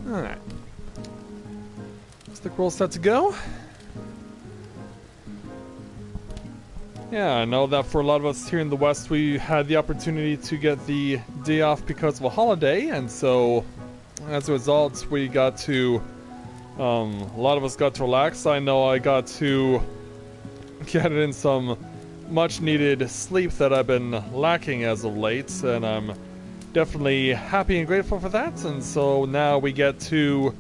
Alright. Looks like we're all set to go. Yeah, I know that for a lot of us here in the West, we had the opportunity to get the day off because of a holiday, and so as a result, we got to, a lot of us got to relax. I know I got to get in some much needed sleep that I've been lacking as of late, and I'm definitely happy and grateful for that. And so now we get to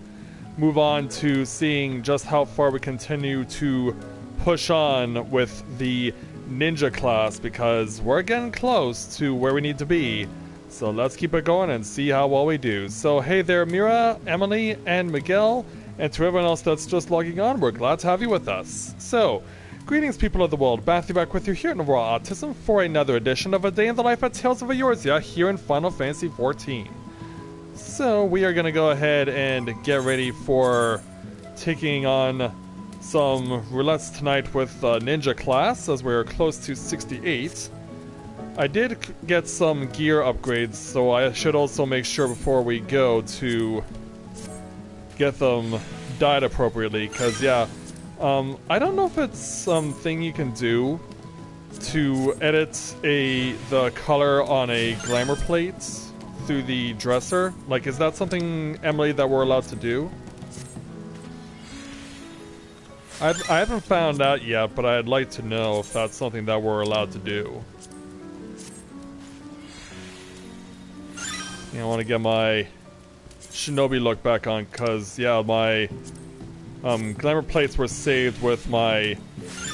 move on to seeing just how far we continue to push on with the ninja class, because we're getting close to where we need to be. So let's keep it going and see how well we do. So hey there, Mira, Emily, and Miguel, and to everyone else that's just logging on, we're glad to have you with us. So, greetings, people of the world. Matthia back with you here at Novaura Autism for another edition of A Day in the Life at Tales of Eorzea here in Final Fantasy XIV. So we are going to go ahead and get ready for taking on some roulettes tonight with Ninja class, as we're close to 68. I did get some gear upgrades, so I should also make sure before we go to get them dyed appropriately, because yeah, I don't know if it's something you can do to edit the color on a glamour plate through the dresser. Like, is that something, Emily, that we're allowed to do? I haven't found out yet, but I'd like to know if that's something that we're allowed to do. Yeah, I want to get my shinobi look back on, because, yeah, my glamour plates were saved with my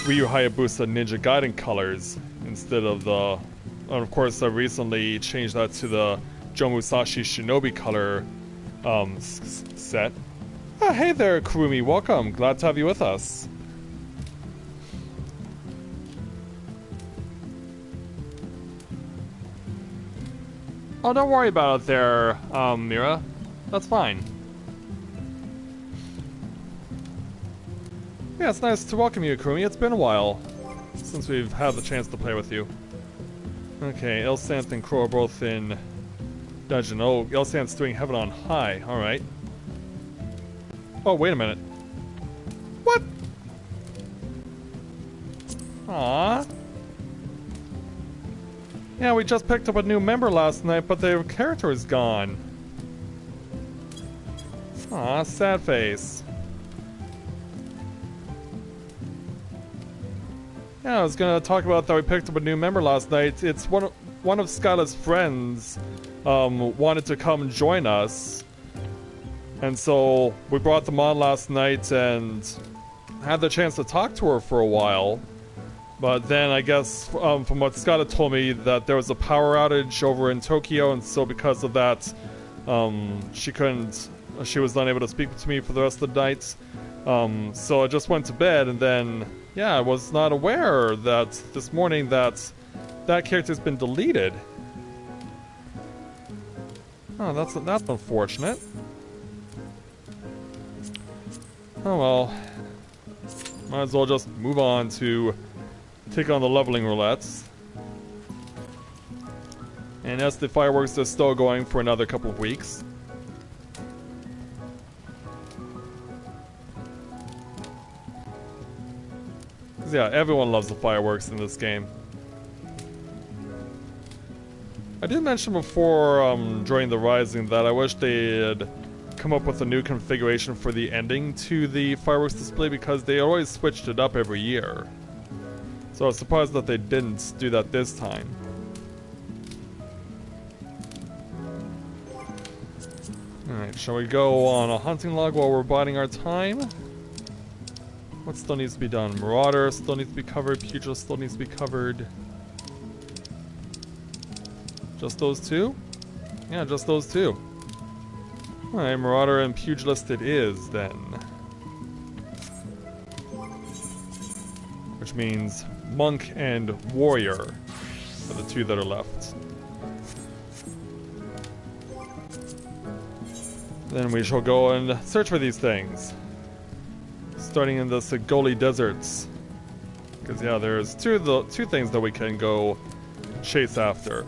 Ryu Hayabusa Ninja Gaiden colors instead of the... And of course, I recently changed that to the Jomusashi Shinobi color set. Oh, hey there, Kurumi. Welcome. Glad to have you with us. Oh, don't worry about it there, Mira. That's fine. Yeah, it's nice to welcome you, Kurumi. It's been a while since we've had the chance to play with you. Okay, Elsant and Crow are both in dungeon. Oh, Elsant's doing Heaven on High. Alright. Oh, wait a minute. What? Aww. Yeah, we just picked up a new member last night, but their character is gone. Aw, sad face. Yeah, I was gonna talk about that we picked up a new member last night. It's one of Skyla's friends wanted to come join us. And so we brought them on last night and had the chance to talk to her for a while. But then I guess from what Skyla told me, that there was a power outage over in Tokyo, and so because of that, she couldn't she was unable to speak to me for the rest of the night. So I just went to bed, and then, yeah, I was not aware that this morning that character's been deleted. Oh, that's unfortunate. Oh well. Might as well just move on to take on the leveling roulettes. And yes, the fireworks are still going for another couple of weeks. Yeah, everyone loves the fireworks in this game. I did mention before during the Rising that I wish they had come up with a new configuration for the ending to the fireworks display because they always switched it up every year. So I was surprised that they didn't do that this time. Alright, shall we go on a hunting log while we're biding our time? What still needs to be done? Marauder still needs to be covered, Pugilist still needs to be covered. Just those two? Yeah, just those two. Alright, Marauder and Pugilist it is, then. Which means Monk and Warrior are the two that are left. Then we shall go and search for these things. Starting in the Sigoli Deserts. Because, yeah, there's two things that we can go chase after.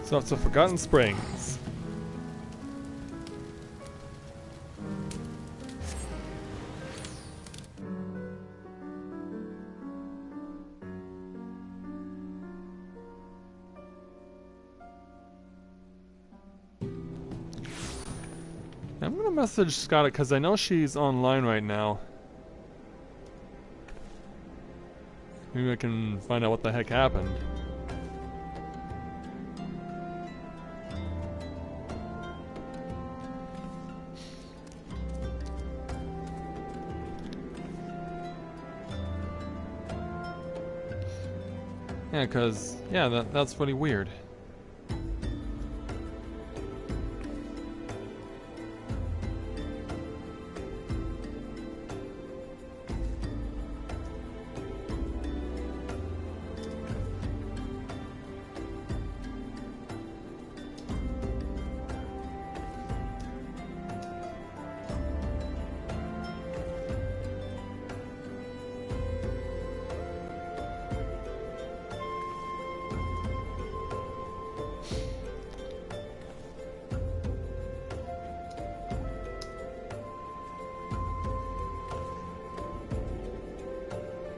So it's the Forgotten Springs. I'm gonna message Scotta because I know she's online right now. Maybe I can find out what the heck happened. Yeah, because, yeah, that's pretty weird.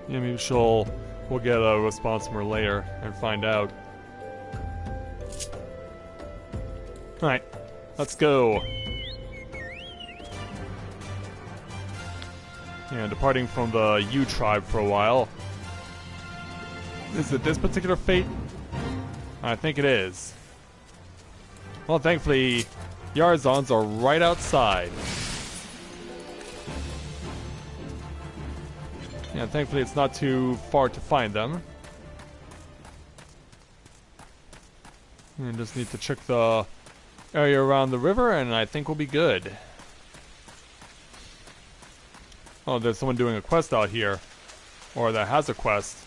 Yeah, maybe we'll get a response from her later and find out. Alright, let's go. Yeah, departing from the U tribe for a while. Is it this particular fate? I think it is. Well, thankfully, Yarzons are right outside. Yeah, thankfully it's not too far to find them. We just need to check the area around the river and I think we'll be good. Oh, there's someone doing a quest out here. Or that has a quest.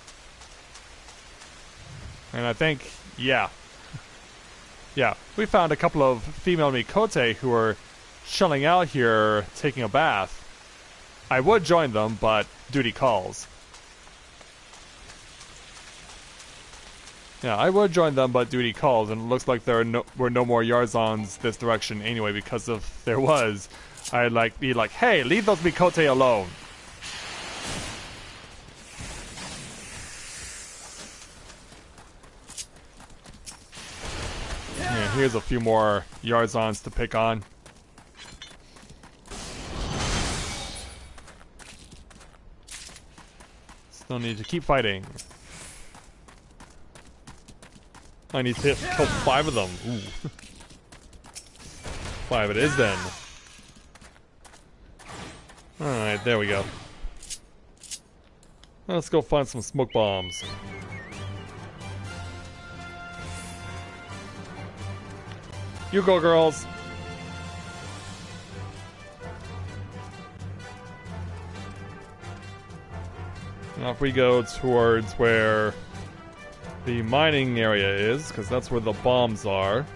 And I think, yeah. Yeah, we found a couple of female Mikote who are chilling out here taking a bath. I would join them, but duty calls. Yeah, I would join them, but duty calls, and it looks like there were no more Yarzons this direction anyway, because if there was, I'd be like, hey, leave those Mikote alone. Yeah, here's a few more Yarzons to pick on. Still need to keep fighting. I need to kill 5 of them. Ooh. 5 it is then. Alright, there we go. Let's go find some smoke bombs. You go, girls. Now if we go towards where the mining area is, because that's where the bombs are.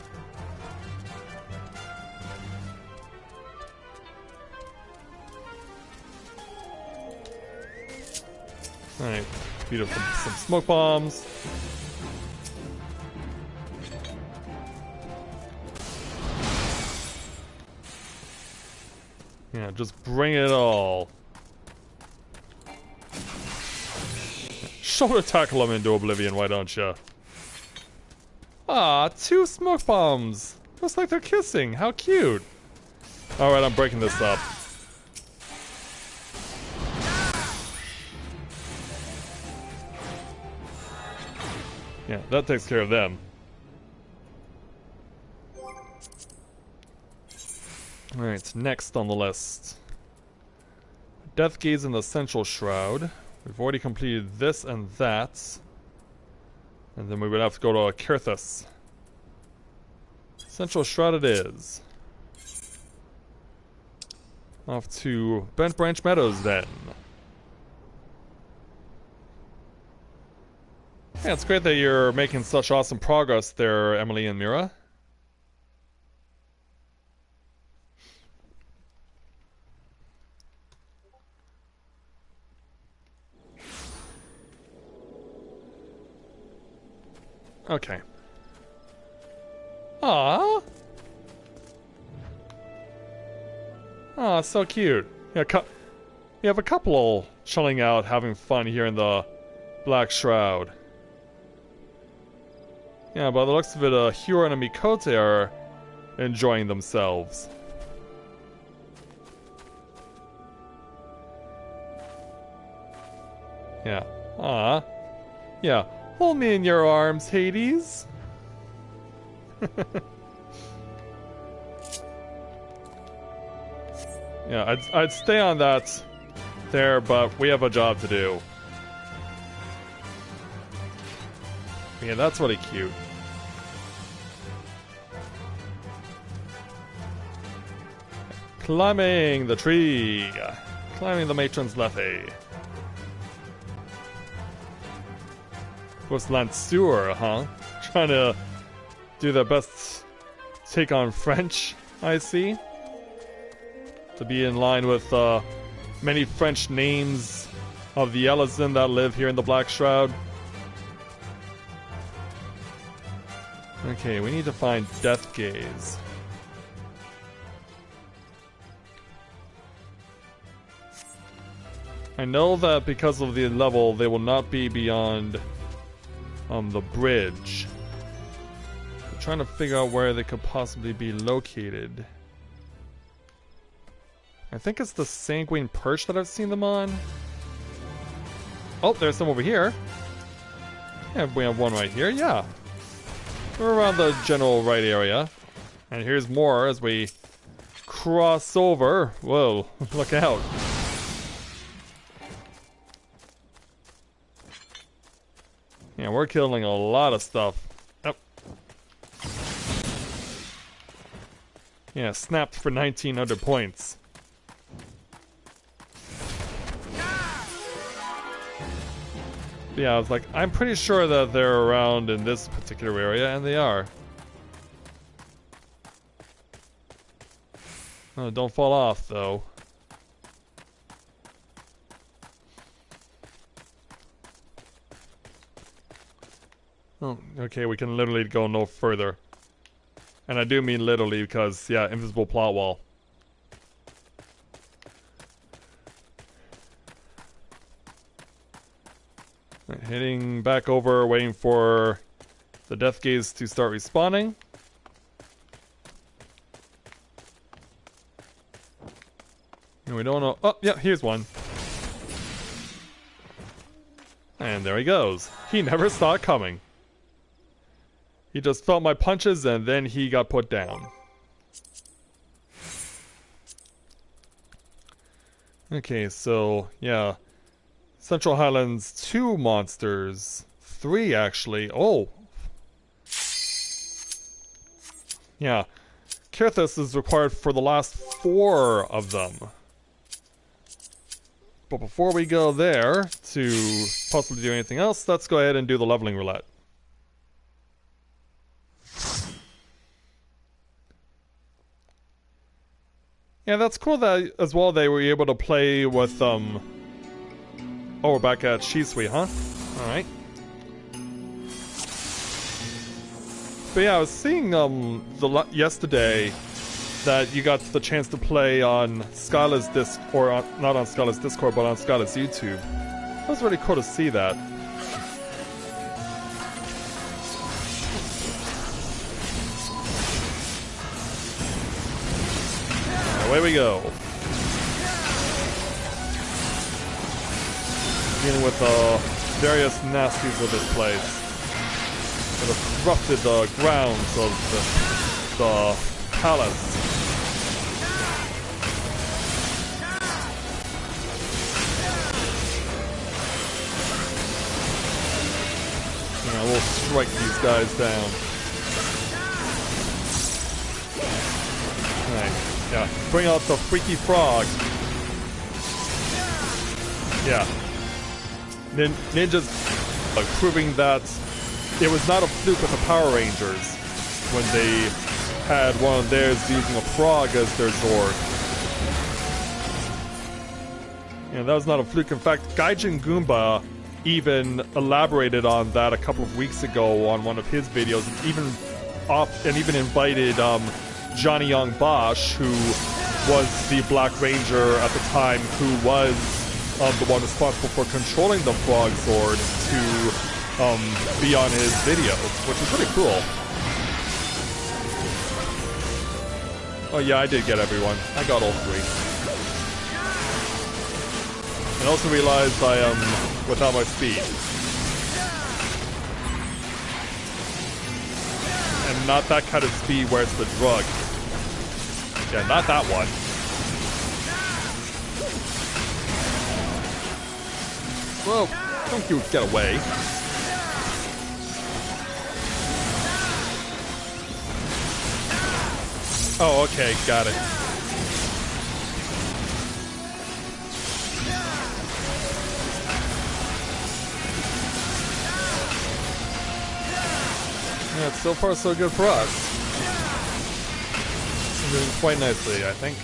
Alright, beat up some smoke bombs. Yeah, just bring it all. Shoulder tackle them into oblivion, why don't you? Ah, 2 smoke bombs. Looks like they're kissing. How cute. Alright, I'm breaking this up. Yeah, that takes care of them. Alright, next on the list. Death Gaze in the Central Shroud. We've already completed this and that. And then we would have to go to Kirthus. Central Shroud it is. Off to Bent Branch Meadows then. Yeah, it's great that you're making such awesome progress there, Emily and Mira. Okay. Aww. Aw, so cute. Yeah, you have a couple chilling out, having fun here in the Black Shroud. Yeah, by the looks of it, Huron and Mikote are enjoying themselves. Yeah. Aw. Yeah. Hold me in your arms, Hades. Yeah, I'd stay on that there, but we have a job to do. Yeah, that's really cute. Climbing the tree. Climbing the matron's leffy. Was Lanseur, huh? Trying to do their best take on French, I see. To be in line with many French names of the Ellison that live here in the Black Shroud. Okay, we need to find Death Gaze. I know that because of the level, they will not be beyond the bridge. I'm trying to figure out where they could possibly be located. I think it's the Sanguine Perch that I've seen them on. Oh, there's some over here. Yeah, we have one right here, yeah. We're around the general right area. And here's more as we cross over. Whoa, look out. Yeah, we're killing a lot of stuff. Oh. Yeah, snapped for 1900 points. Yeah, I was like, I'm pretty sure that they're around in this particular area, and they are. Oh, don't fall off, though. Oh, okay, we can literally go no further. And I do mean literally because, yeah, invisible plot wall. Heading back over, waiting for the Death Gaze to start respawning. And we don't know. Oh, yeah, here's one. And there he goes. He never saw it coming. He just felt my punches and then he got put down. Okay, so, yeah. Central Highlands, 2 monsters. 3, actually. Oh! Yeah, Kirthis is required for the last 4 of them. But before we go there to possibly do anything else, let's go ahead and do the leveling roulette. Yeah, that's cool that as well they were able to play with, Oh, we're back at Shisui, huh? Alright. But yeah, I was seeing, yesterday that you got the chance to play on Skyla's Discord, or not on Skyla's Discord, but on Skyla's YouTube. That was really cool to see that. Away we go. Dealing with the various nasties of this place that have corrupted the grounds of the palace. Yeah, we'll strike these guys down. Alright, yeah, bring out the freaky frog. Yeah. Ninjas proving that it was not a fluke with the Power Rangers when they had one of theirs using a frog as their Zord. Yeah, that was not a fluke. In fact, Gaijin Goomba even elaborated on that a couple of weeks ago on one of his videos, and even invited Johnny Young Bosch, who was the Black Ranger at the time, who was the one responsible for controlling the Frog Zord, to be on his videos, which is really cool. Oh yeah, I did get everyone. I got all 3. And also realized I am without my speed. And not that kind of speed where it's the drug. Yeah, not that one. Well, don't you get away. Oh, okay, got it. Yeah, so far so good for us. We're doing quite nicely, I think.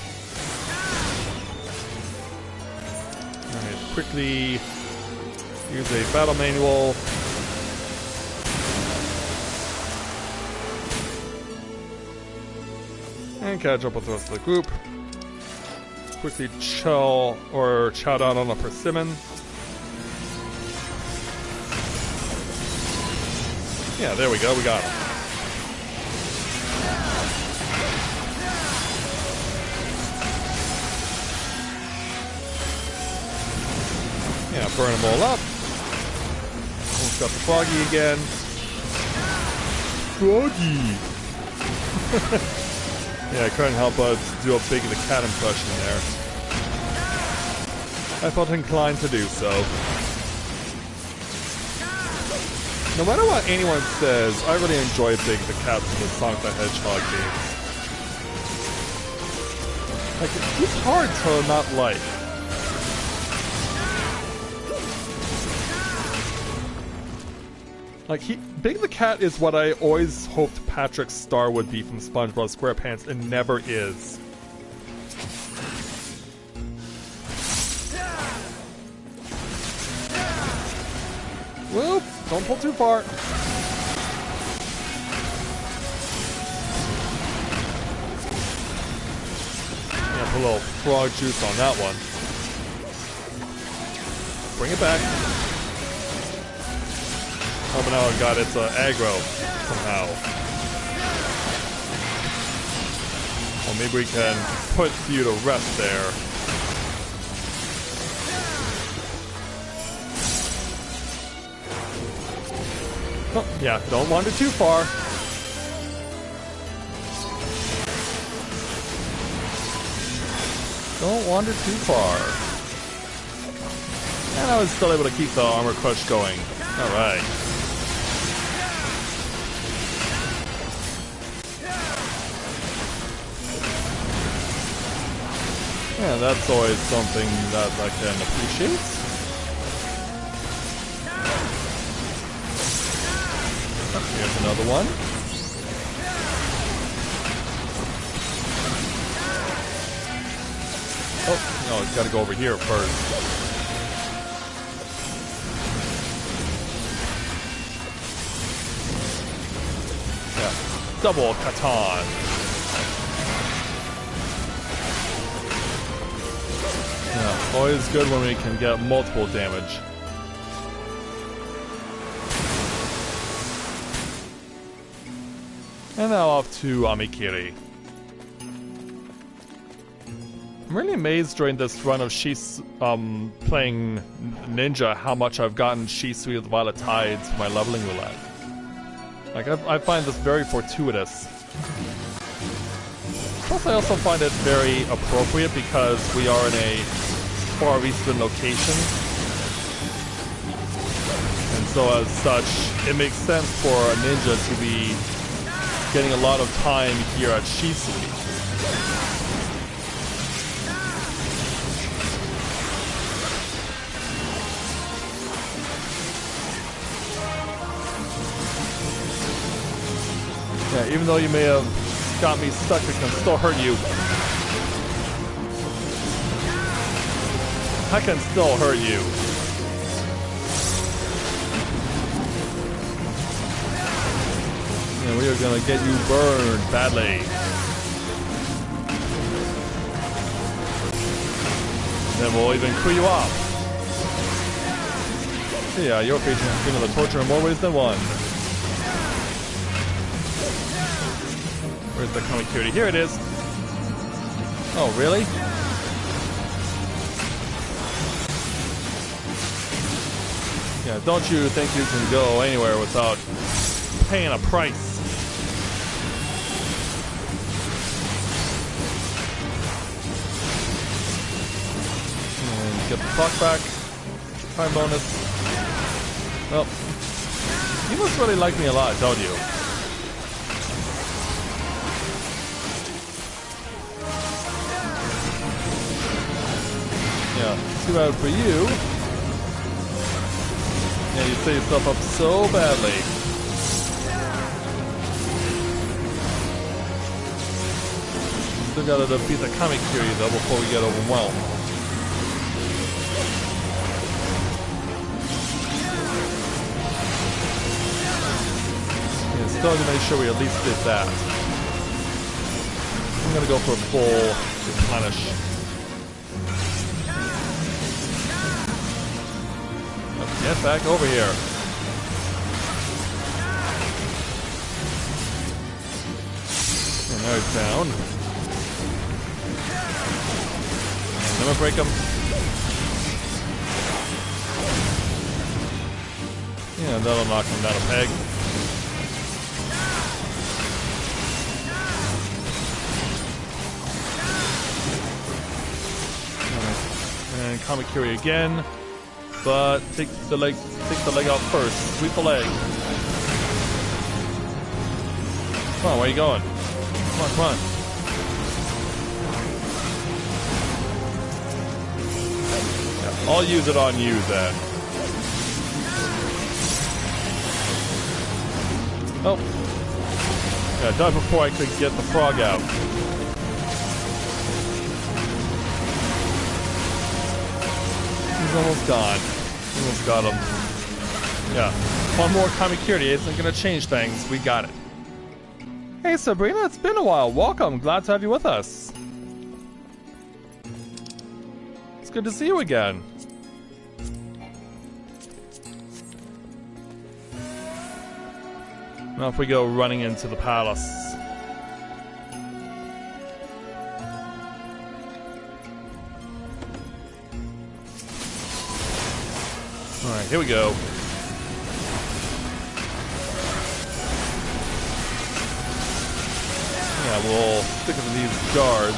Alright, quickly use a battle manual. And catch up with the rest of the group. Quickly chow down on a persimmon. Yeah, there we go, we got him. Yeah, burn them all up. Almost got the froggy again. Froggy! Yeah, I couldn't help but do a Big the Cat impression there. I felt inclined to do so. No matter what anyone says, I really enjoy Big the Cat from the Sonic the Hedgehog games. Like, he's hard to not like. Like, Big the Cat is what I always hoped Patrick Star would be from SpongeBob SquarePants, and never is. Whoop! Don't pull too far. Yeah, put a little frog juice on that one. Bring it back. Oh, but now I've got its aggro somehow. Well, maybe we can put you to rest there. Oh, yeah, don't wander too far. Don't wander too far. And I was still able to keep the armor crush going. Alright. Yeah, that's always something that I can appreciate. Oh, here's another one. Oh, no, it's gotta go over here first. Yeah, double Katan. Yeah, always good when we can get multiple damage. And now off to Amikiri. I'm really amazed during this run of playing Ninja how much I've gotten Shisui with Violet Tides for my leveling roulette. Like, I find this very fortuitous. Plus, I also find it very appropriate because we are in a far eastern location. And so as such, it makes sense for a ninja to be getting a lot of time here at Shisui. Yeah, even though you may have got me stuck, it can still hurt you. I can still hurt you. And we are gonna get you burned badly. Then we'll even crew you off. So yeah, you're facing the torture in more ways than one. Where's the Kamakiri? Here it is. Oh, really? Yeah, don't you think you can go anywhere without paying a price? And get the clock back. Time bonus. Well, you must really like me a lot, don't you? Yeah, too bad for you. Yeah, you set yourself up so badly. Still gotta defeat the Kamakiri though before we get overwhelmed. Yeah, still to make sure we at least did that. I'm gonna go for a full replenish. Get back over here. And now it's down. And then we'll break him. Yeah, that'll knock him down a peg. And Kamakiri again. But take the leg out first. Sweep the leg. Come on, where are you going? Come on, come on. Yeah, I'll use it on you then. Oh. Yeah, died before I could get the frog out. He's almost gone. Almost got him. Yeah. One more Kamakiri isn't gonna change things. We got it. Hey Sabrina, it's been a while. Welcome. Glad to have you with us. It's good to see you again. Now if we go running into the palace. Alright, here we go. Yeah, we'll stick with these guards.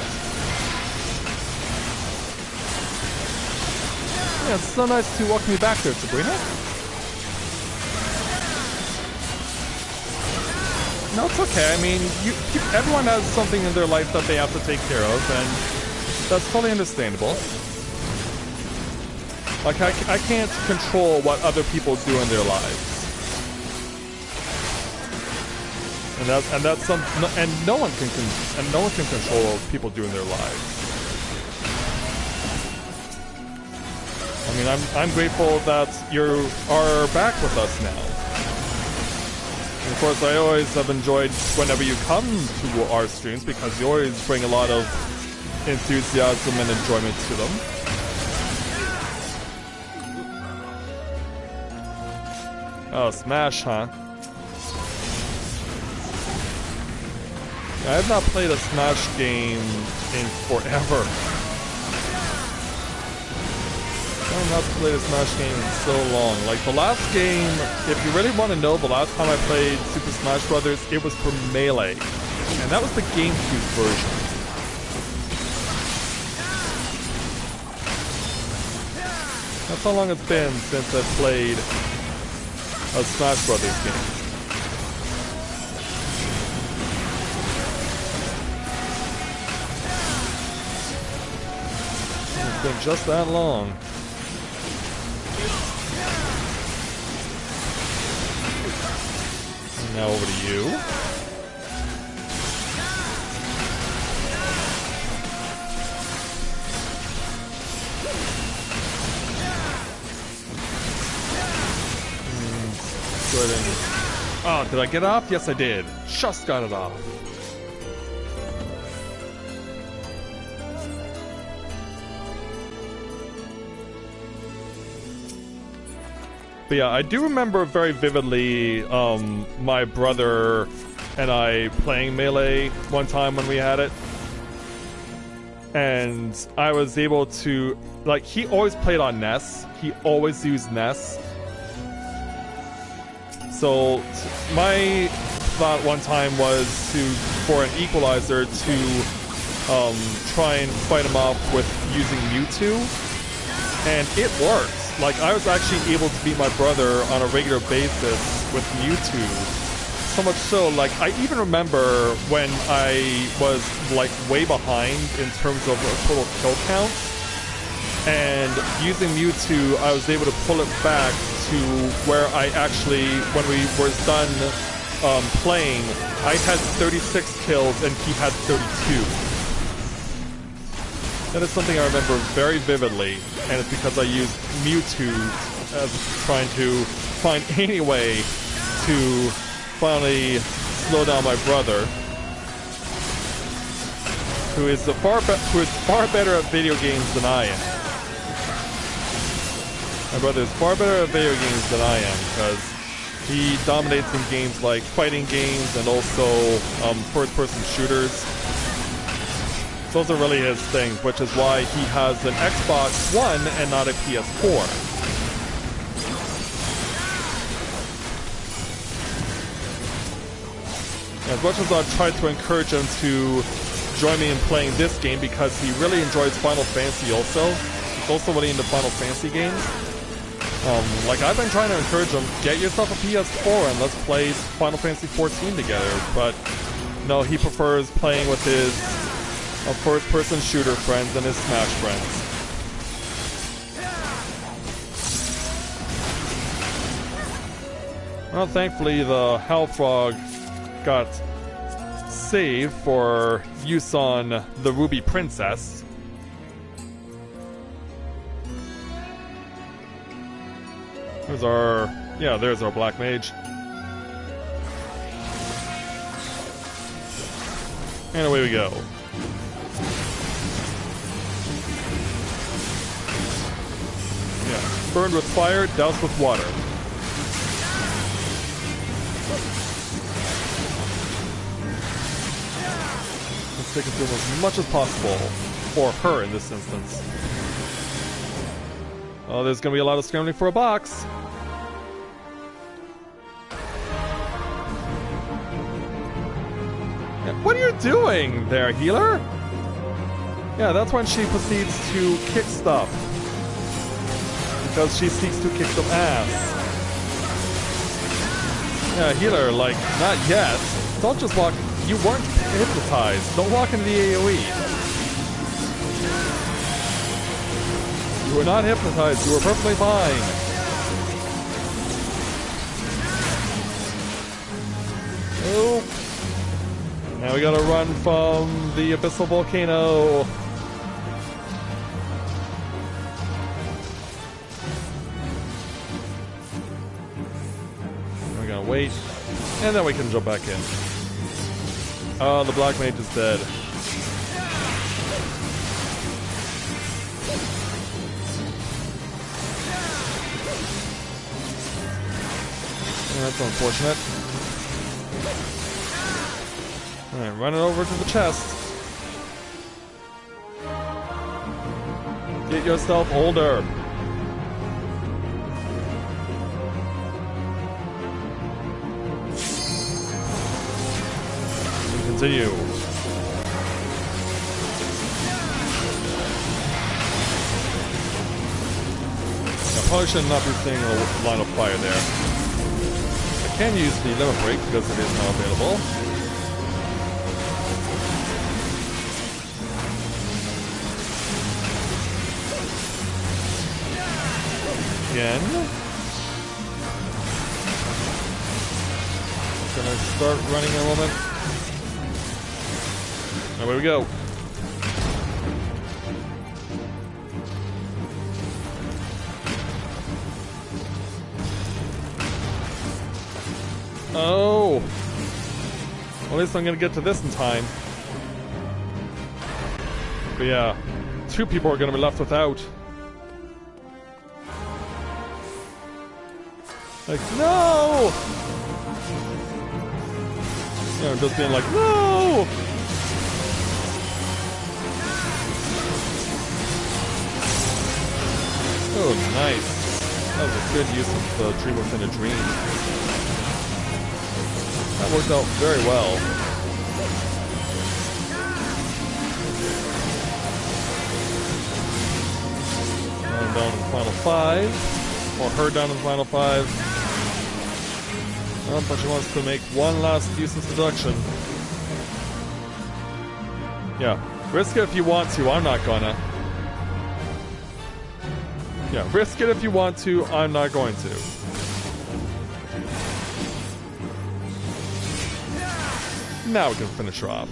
Yeah, it's so nice to welcome you back there, Sabrina. No, it's okay. I mean, everyone has something in their life that they have to take care of, and That's totally understandable. Like, I can't control what other people do in their lives. And that's some, and no one can control what people do in their lives. I mean, I'm grateful that you are back with us now. And of course, I always have enjoyed whenever you come to our streams because you always bring a lot of enthusiasm and enjoyment to them. Oh, Smash, huh? I have not played a Smash game in forever. I have not played a Smash game in so long. Like, the last game, if you really want to know, the last time I played Super Smash Bros., it was for Melee. And that was the GameCube version. That's how long it's been since I played a Smash Bros. Game. It's been just that long. And now over to you. Good. Oh, did I get off? Yes, I did. Just got it off. But yeah, I do remember very vividly my brother and I playing Melee one time when we had it. And I was able to, like, he always played on NES. He always used NES. So my thought one time was for an equalizer to try and fight him off with using Mewtwo. And it worked. Like, I was actually able to beat my brother on a regular basis with Mewtwo. So much so, like, I even remember when I was, like, way behind in terms of total kill count. And using Mewtwo, I was able to pull it back to where I actually, when we were done playing, I had 36 kills and he had 32. That is something I remember very vividly, and it's because I used Mewtwo as trying to find any way to finally slow down my brother, who is far better at video games than I am. My brother is far better at video games than I am, because he dominates in games like fighting games and also first-person shooters. Those are really his things, which is why he has an Xbox One and not a PS4. As much as I've tried to encourage him to join me in playing this game because he really enjoys Final Fantasy also. He's also really into Final Fantasy games. Like, I've been trying to encourage him, get yourself a PS4 and let's play Final Fantasy 14 together, but no, he prefers playing with his first-person shooter friends and his Smash friends. Well, thankfully the Hell Frog got saved for use on the Ruby Princess. There's our Black Mage. And away we go. Yeah, burned with fire, doused with water. Let's take it to him as much as possible. For her in this instance. Oh, there's gonna be a lot of scrambling for a box. What are you doing there, healer? Yeah, that's when she proceeds to kick stuff. Because she seeks to kick some ass. Yeah, healer, like, not yet. Don't just walk. You weren't hypnotized. Don't walk into the AoE. You were not hypnotized. You were perfectly fine. Oh. Now we gotta run from the abyssal volcano. We're gonna wait. And then we can jump back in. Oh, the black mage is dead. That's unfortunate. Alright, run it over to the chest. Get yourself older. And continue. I probably should not be seeing a line of fire there. I can use the limit break because it is now available. Again. Gonna start running in a moment. Away we go. Oh! Well, at least I'm gonna get to this in time. But yeah, 2 people are gonna be left without. Like, no! You know, just being like, no! Oh, nice. That was a good use of the dream within a dream. That worked out very well. And down to the final 5. Or her down to the final 5. Oh, but she wants to make one last useless deduction. Yeah, risk it if you want to, I'm not gonna. Yeah, risk it if you want to, I'm not going to. Now we can finish her off.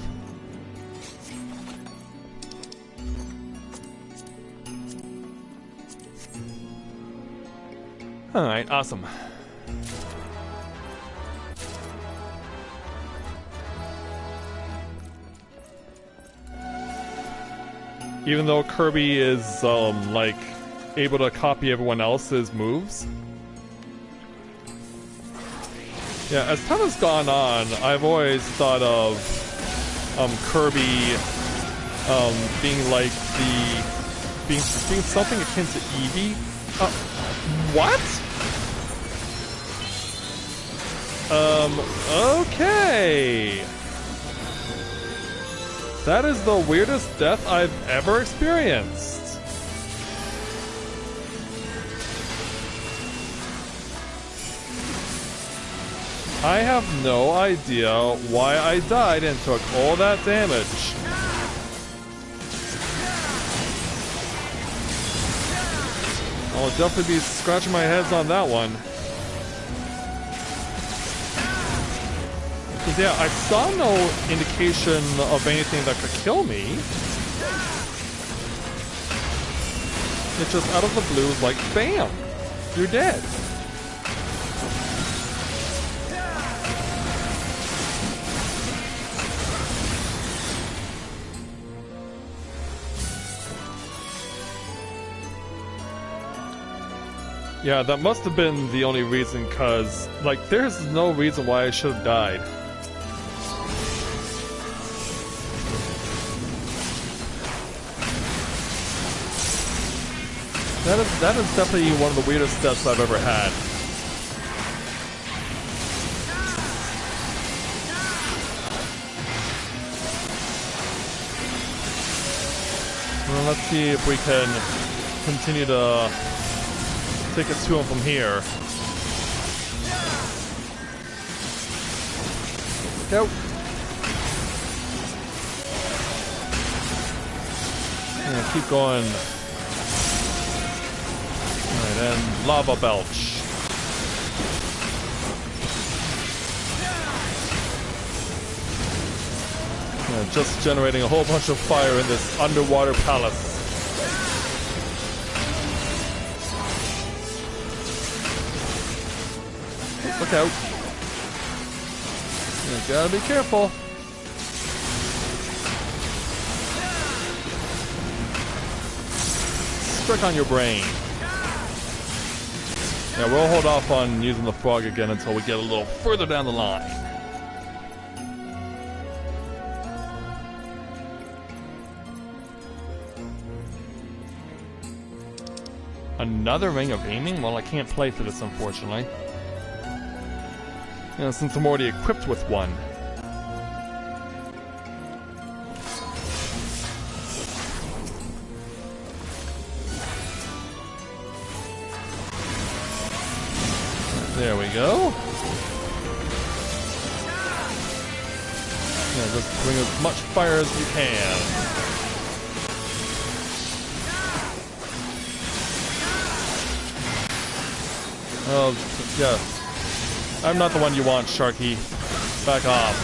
Alright, awesome. Even though Kirby is, like, able to copy everyone else's moves. Yeah, as time has gone on, I've always thought of Kirby being like being something akin to Eevee. What? Okay. That is the weirdest death I've ever experienced. I have no idea why I died and took all that damage. I'll definitely be scratching my heads on that one. Because yeah, I saw no indication of anything that could kill me. It's just out of the blue, like, bam! You're dead. Yeah, that must have been the only reason, cause, like, there's no reason why I should have died. That is definitely one of the weirdest deaths I've ever had. Well, let's see if we can continue to take it to him from here. Go. Yeah, keep going. and lava belch. Yeah, just generating a whole bunch of fire in this underwater palace. Look out. You gotta be careful. Strike on your brain. Yeah, we'll hold off on using the frog again until we get a little further down the line. Another ring of aiming? Well, I can't play for this, unfortunately. You know, since I'm already equipped with one. There we go. Yeah, just bring as much fire as you can. Oh, yeah. I'm not the one you want, Sharky. Back off.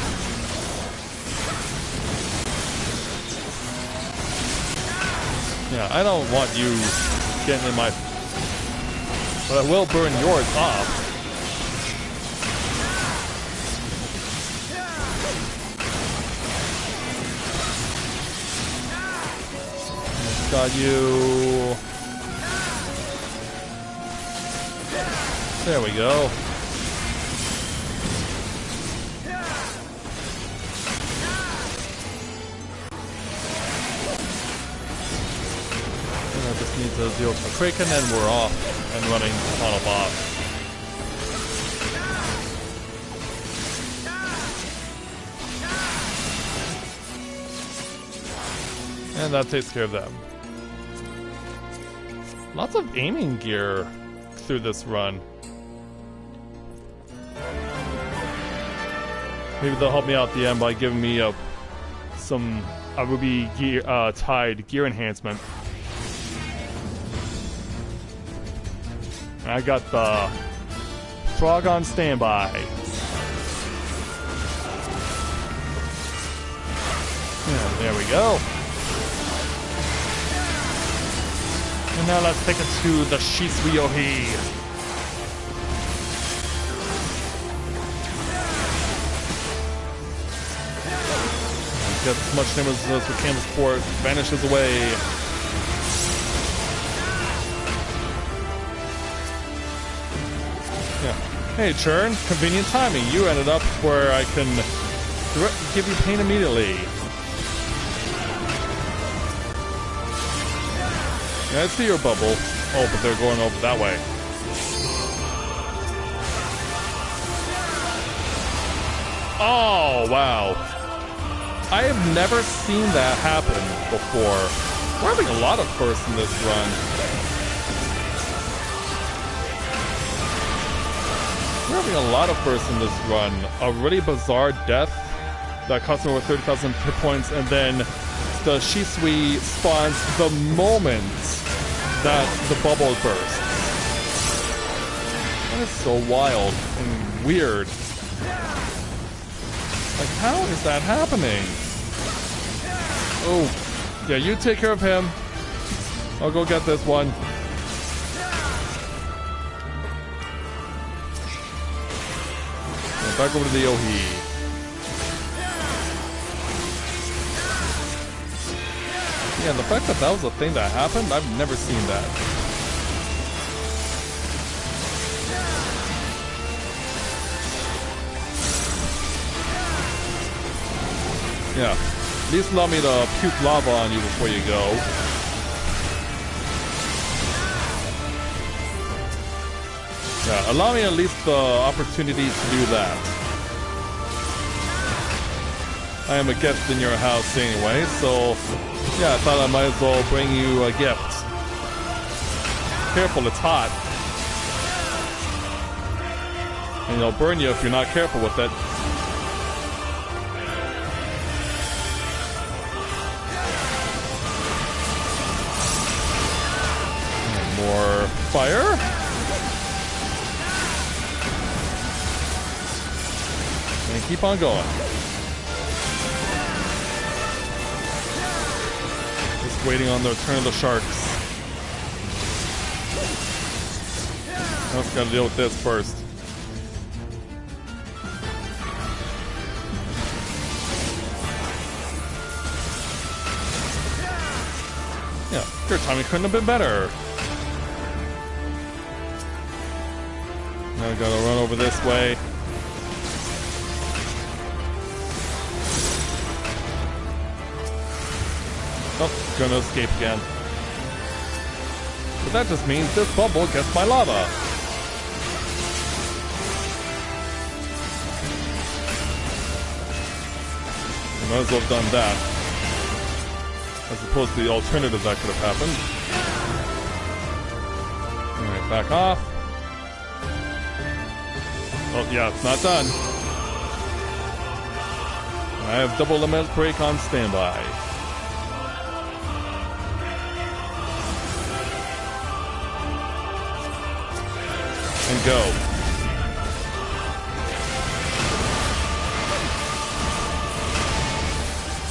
Yeah, I don't want you getting in my... But I will burn yours off. Got you... There we go. I just need to deal with the Kraken and we're off and running the final boss. And that takes care of them. Lots of aiming gear through this run. Maybe they'll help me out at the end by giving me a ruby gear, tied gear enhancement. I got the frog on standby. Yeah, there we go. And now let's take it to the Shisui-Ohi. Get as much damage as we can before it vanishes away. Yeah. Hey, Churn. Convenient timing. You ended up where I can give you pain immediately. Yeah, I see your bubble. Oh, but they're going over that way. Oh, wow. I have never seen that happen before. We're having a lot of firsts in this run. We're having a lot of firsts in this run. A really bizarre death that cost me over 30,000 hit points, and then the Shisui spawns the moment that the bubble bursts. That is so wild and weird. Like, how is that happening? Oh, yeah, you take care of him. I'll go get this one. Yeah, back over to the Ohi. Yeah, and the fact that that was a thing that happened, I've never seen that. Yeah. At least allow me to puke lava on you before you go. Yeah, allow me at least the opportunity to do that. I am a guest in your house anyway, so yeah, I thought I might as well bring you a gift. Careful, it's hot. And it'll burn you if you're not careful with it. More fire. keep on going. Just waiting on the return of the sharks. I just gotta deal with this first. Yeah, your timing couldn't have been better. Now I gotta run over this way. Oh, gonna escape again. But that just means this bubble gets my lava. I might as well have done that. As opposed to the alternative that could have happened. Alright, back off. Oh, yeah, it's not done. I have double limit break on standby. And go.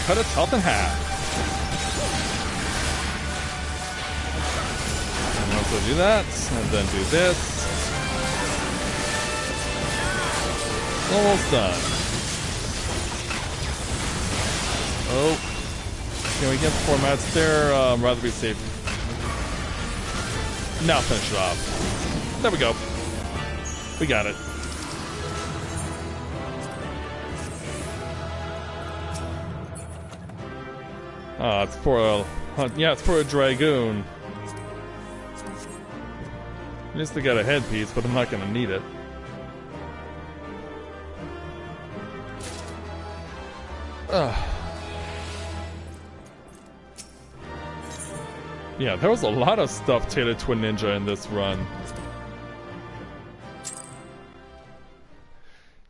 Cut its health in half. And also do that, and then do this. Almost done. Oh. Can we get 4 mats there? Rather be safe. Now finish it off. There we go. We got it. It's for a... yeah, it's for a dragoon. Just to get a headpiece, but I'm not gonna need it. Yeah, there was a lot of stuff tailored to a ninja in this run.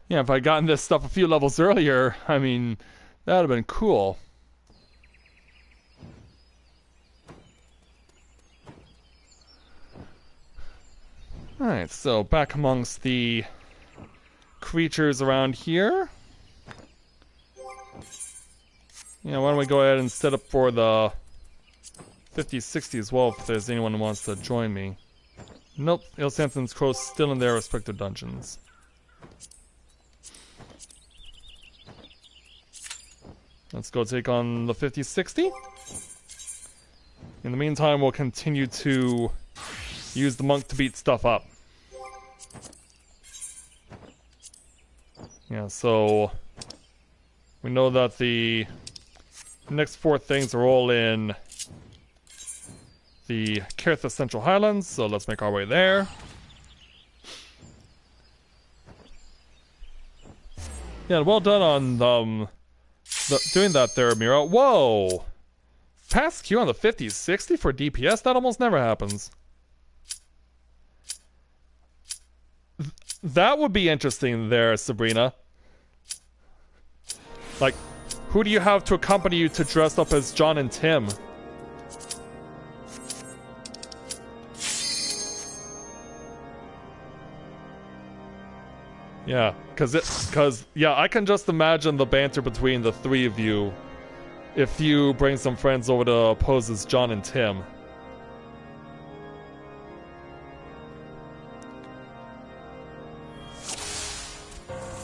Yeah, if I'd gotten this stuff a few levels earlier, I mean, that would have been cool. Alright, so back amongst the creatures around here. Yeah, why don't we go ahead and set up for the 50-60 as well if there's anyone who wants to join me. Nope, Eorzea Crow's still in their respective dungeons. Let's go take on the 50-60. In the meantime, we'll continue to use the monk to beat stuff up. Yeah, so we know that the next 4 things are all in the Caertha Central Highlands, so let's make our way there. Yeah, well done on doing that there, Mira. Whoa! Pass Q on the 50-60 for DPS? That almost never happens. That would be interesting there, Sabrina. Like, who do you have to accompany you to dress up as John and Tim? Yeah, yeah, I can just imagine the banter between the 3 of you if you bring some friends over to pose as John and Tim.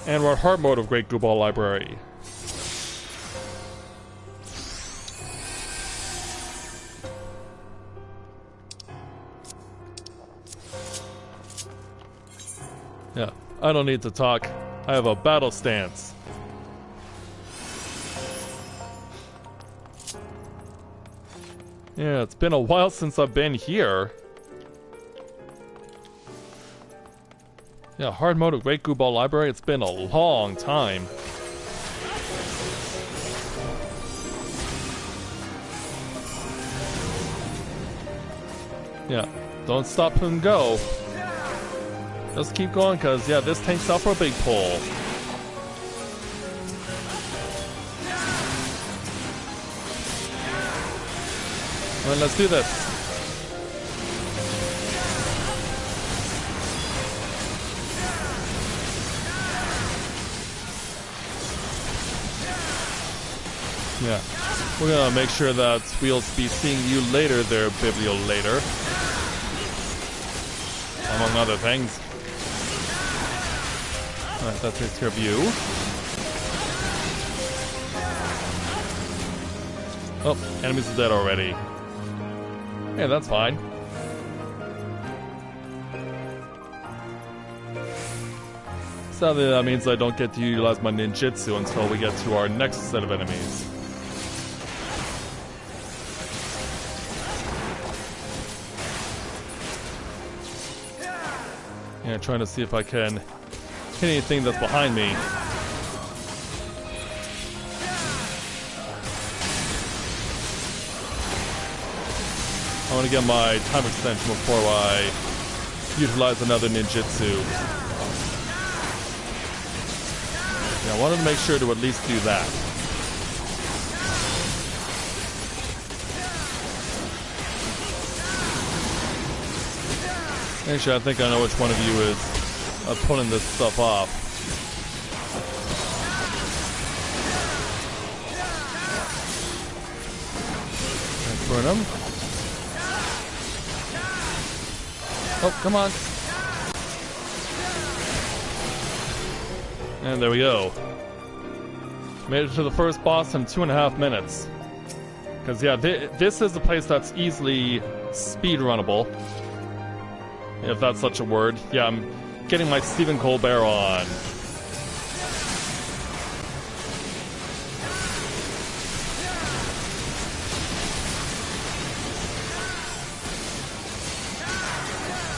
And we're at hard mode of Great Gooball Library. Yeah, I don't need to talk. I have a battle stance. Yeah, it's been a while since I've been here. Yeah, hard mode of Great Gooball Library, it's been a long time. Yeah, don't stop and go. Just keep going, because, yeah, this tank's out for a big pull. Well, let's do this. Yeah. We're gonna make sure that we'll be seeing you later there, Bibliolator. Among other things. Alright, that takes care of you. Oh, enemies are dead already. Yeah, that's fine. Sadly, that means I don't get to utilize my ninjutsu until we get to our next set of enemies. Yeah, trying to see if I can hit anything that's behind me. I want to get my time extension before I utilize another ninjutsu. Yeah, I wanted to make sure to at least do that. Actually, I think I know which one of you is pulling this stuff off. Burn him. Oh, come on. And there we go. Made it to the first boss in 2.5 minutes. Because, yeah, this is a place that's easily speedrunnable. If that's such a word. Yeah, I'm getting my Stephen Colbert on.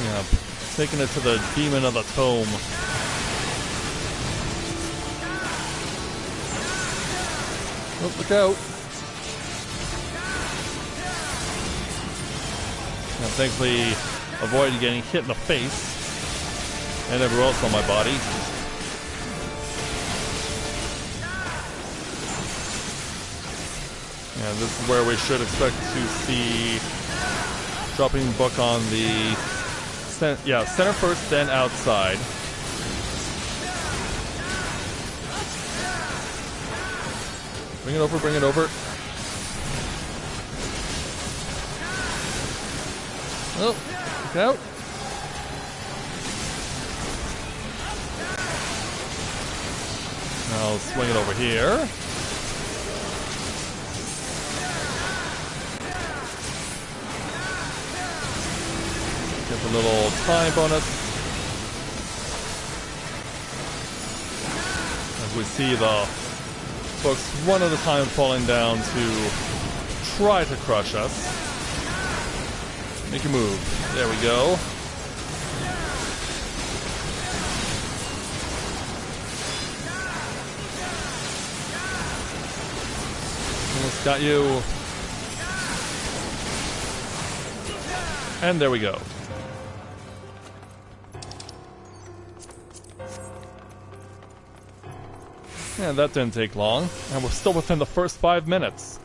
Yeah, taking it to the Demon of the Tome. Oh, look out. Yeah, thankfully avoided getting hit in the face and everywhere else on my body. Yeah, this is where we should expect to see dropping book on the center first, then outside. Bring it over, bring it over. Oh, look out. Now swing it over here. Get the little time bonus. As we see the books one at a time falling down to try to crush us. Make a move. There we go. Almost got you. And there we go. Yeah, that didn't take long. And we're still within the first 5 minutes.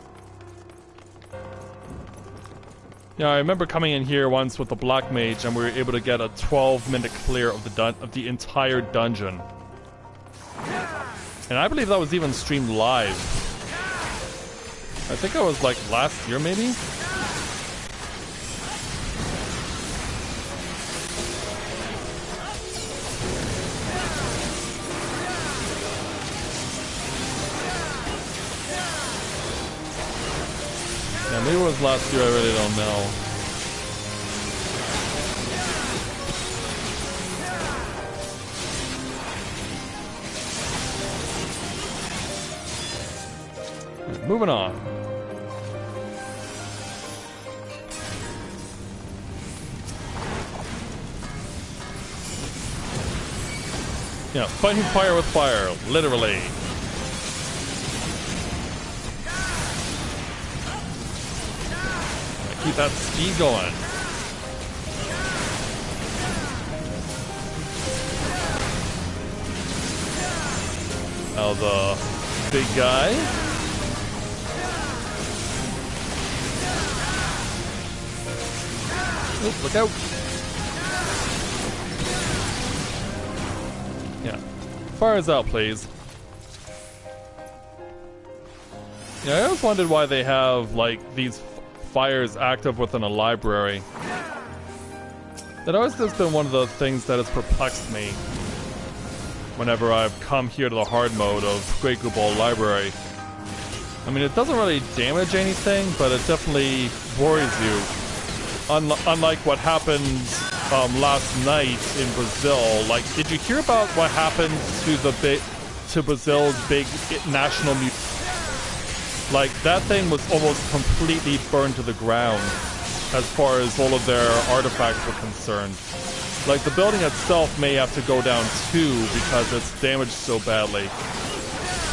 Yeah, I remember coming in here once with the Black Mage and we were able to get a 12-minute clear of the entire dungeon. And I believe that was even streamed live. I think it was like last year maybe? Yeah, maybe it was last year, I really don't know. Moving on. Yeah, fighting fire with fire, literally. Keep that speed going. Now the big guy. Oh, look out. Yeah. Fires out, please. Yeah, I always wondered why they have, like, these fires active within a library. That always has been one of the things that has perplexed me whenever I've come here to the hard mode of Great Gooball Library. I mean, it doesn't really damage anything, but it definitely worries you. Unlike what happened last night in Brazil. Like, did you hear about what happened to Brazil's big national museum? Like, that thing was almost completely burned to the ground as far as all of their artifacts were concerned. Like, the building itself may have to go down too because it's damaged so badly.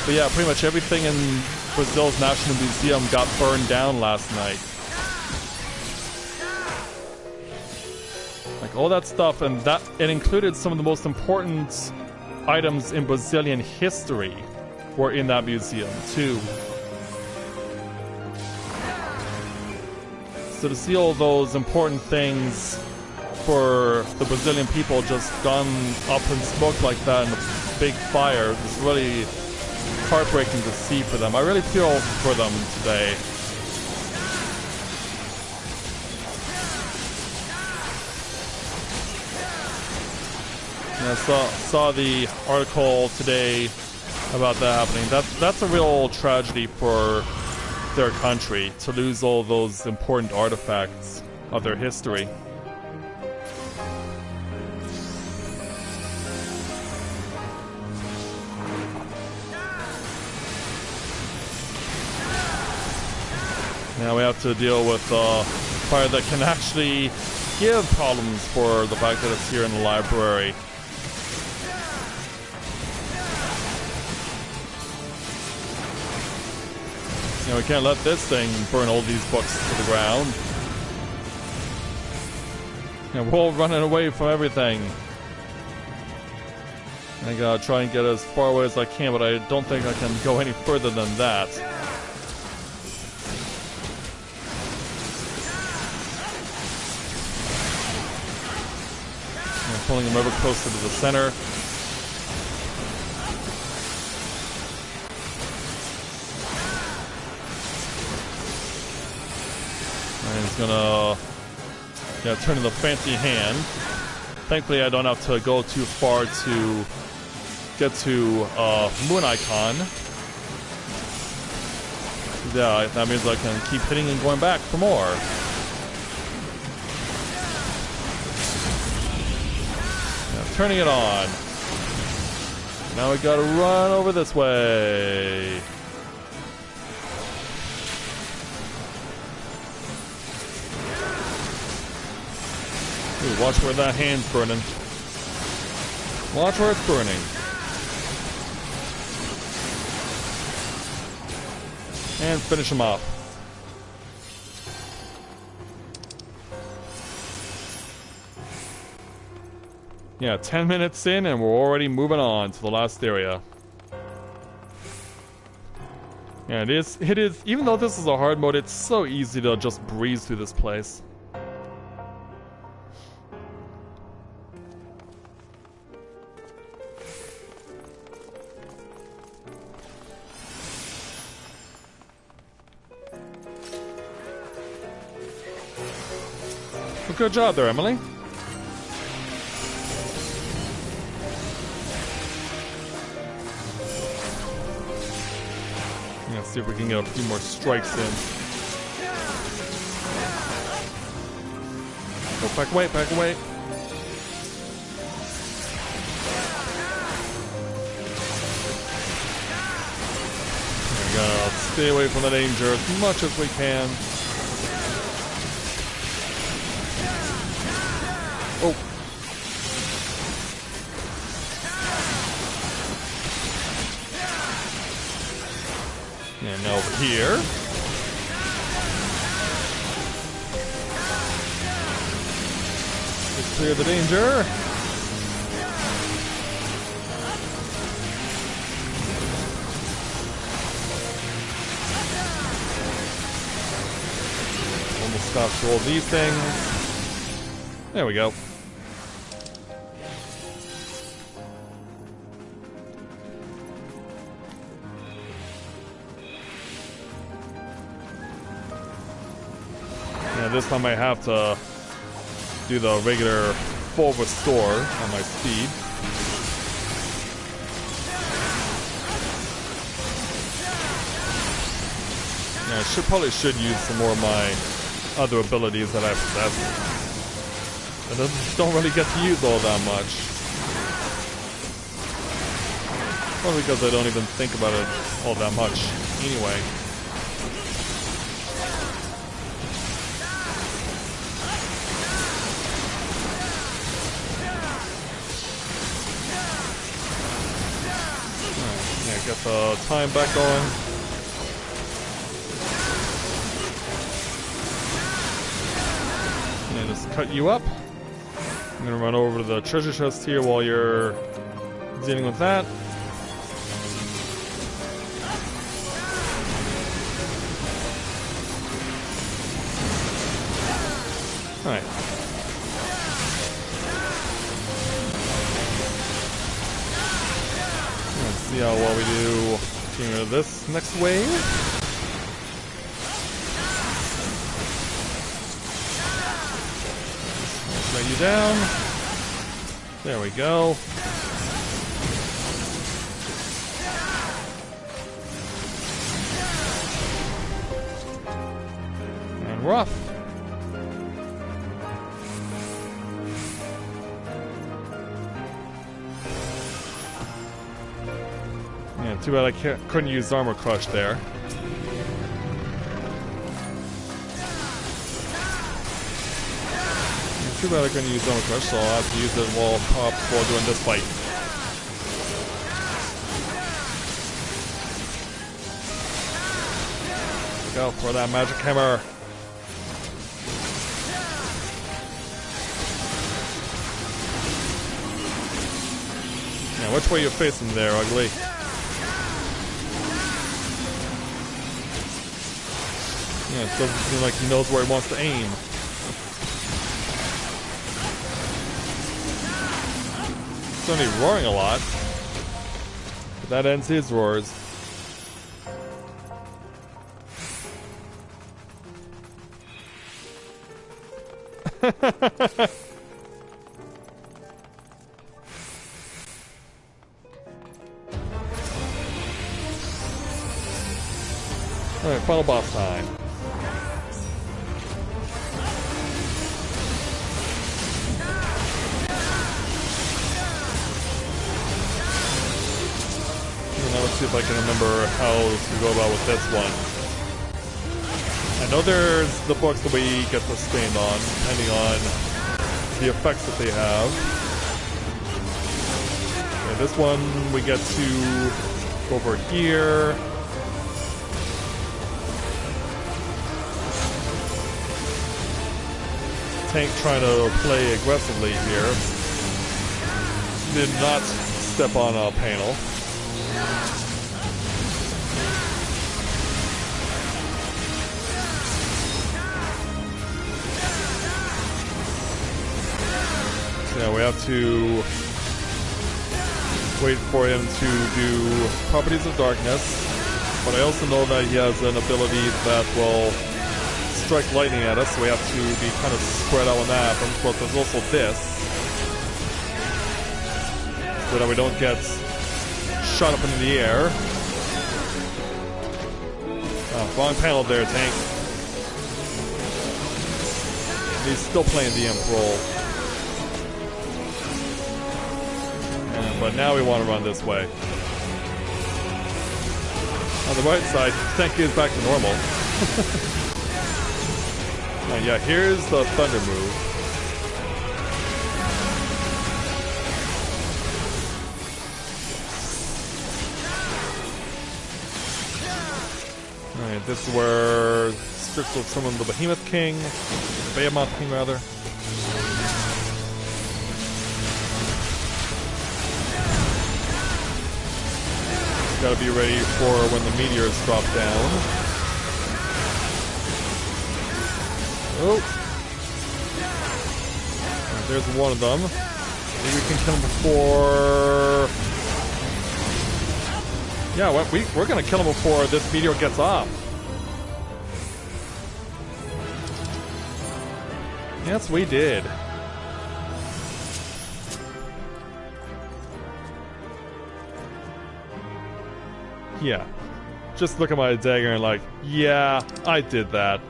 But yeah, pretty much everything in Brazil's National Museum got burned down last night. Like, all that stuff, and that it included some of the most important items in Brazilian history were in that museum too. So to see all those important things for the Brazilian people just gone up in smoke like that in a big fire is really heartbreaking to see for them. I really feel for them today. And I saw the article today about that happening. That's a real tragedy for their country, to lose all those important artifacts of their history. Now we have to deal with fire that can actually give problems for the fact that it's here in the library. You know, we can't let this thing burn all these books to the ground. You know, we're all running away from everything. I gotta try and get as far away as I can, but I don't think I can go any further than that. I'm pulling him ever closer to the center. He's gonna turn in the fancy hand. Thankfully I don't have to go too far to get to Moon Icon. Yeah, that means I can keep hitting and going back for more. Yeah, turning it on. Now we gotta run over this way. Ooh, watch where that hand's burning. Watch where it's burning. And finish him off. Yeah, 10 minutes in and we're already moving on to the last area. Yeah, it is, even though this is a hard mode, it's so easy to just breeze through this place. Well, good job there, Emily. Let's see if we can get a few more strikes in. Oh, back away, back away. There we go. Stay away from the danger as much as we can. Oh. And now over here. Let's clear the danger. Almost stops all these things. There we go. this time I have to do the regular full restore on my speed. Yeah, I probably should use some more of my other abilities that I possess. I don't really get to use all that much. Probably because I don't even think about it all that much anyway. Yeah, get the time back going. And just cut you up. I'm gonna run over to the treasure chest here while you're dealing with that. Alright. Let's see how well we do getting rid of this next wave. Lay you down. There we go. And we're off. Yeah, too bad I couldn't use Armor Crush there. Too bad I couldn't use Armor Crush, so I'll have to use it while doing this fight. Go for that magic hammer. Yeah, which way you facing there, ugly? Yeah, it doesn't seem like he knows where he wants to aim. He's only roaring a lot. But that ends his roars. Alright, final boss time. Now let's see if I can remember how to go about with this one. I know there's the books that we get to stand on, depending on the effects that they have. Okay, this one we get to go over here. Tank trying to play aggressively here. Did not step on a panel. So yeah, we have to wait for him to do Properties of Darkness. But I also know that he has an ability that will strike lightning at us, so we have to be kind of spread out when that happens. But there's also this, so that we don't get shot up into the air. Oh, wrong panel there, Tank. He's still playing the imp role. But now we want to run this way. On the right side, Tank is back to normal. Yeah, here's the thunder move. Alright, this is where Strix will summon the Behemoth King. The Behemoth King, rather. Gotta be ready for when the meteors drop down. Oh. Right, there's one of them. Maybe we can kill him before... Yeah, we're gonna kill him before this meteor gets off. Yes, we did. Yeah. Just look at my dagger and like, yeah, I did that.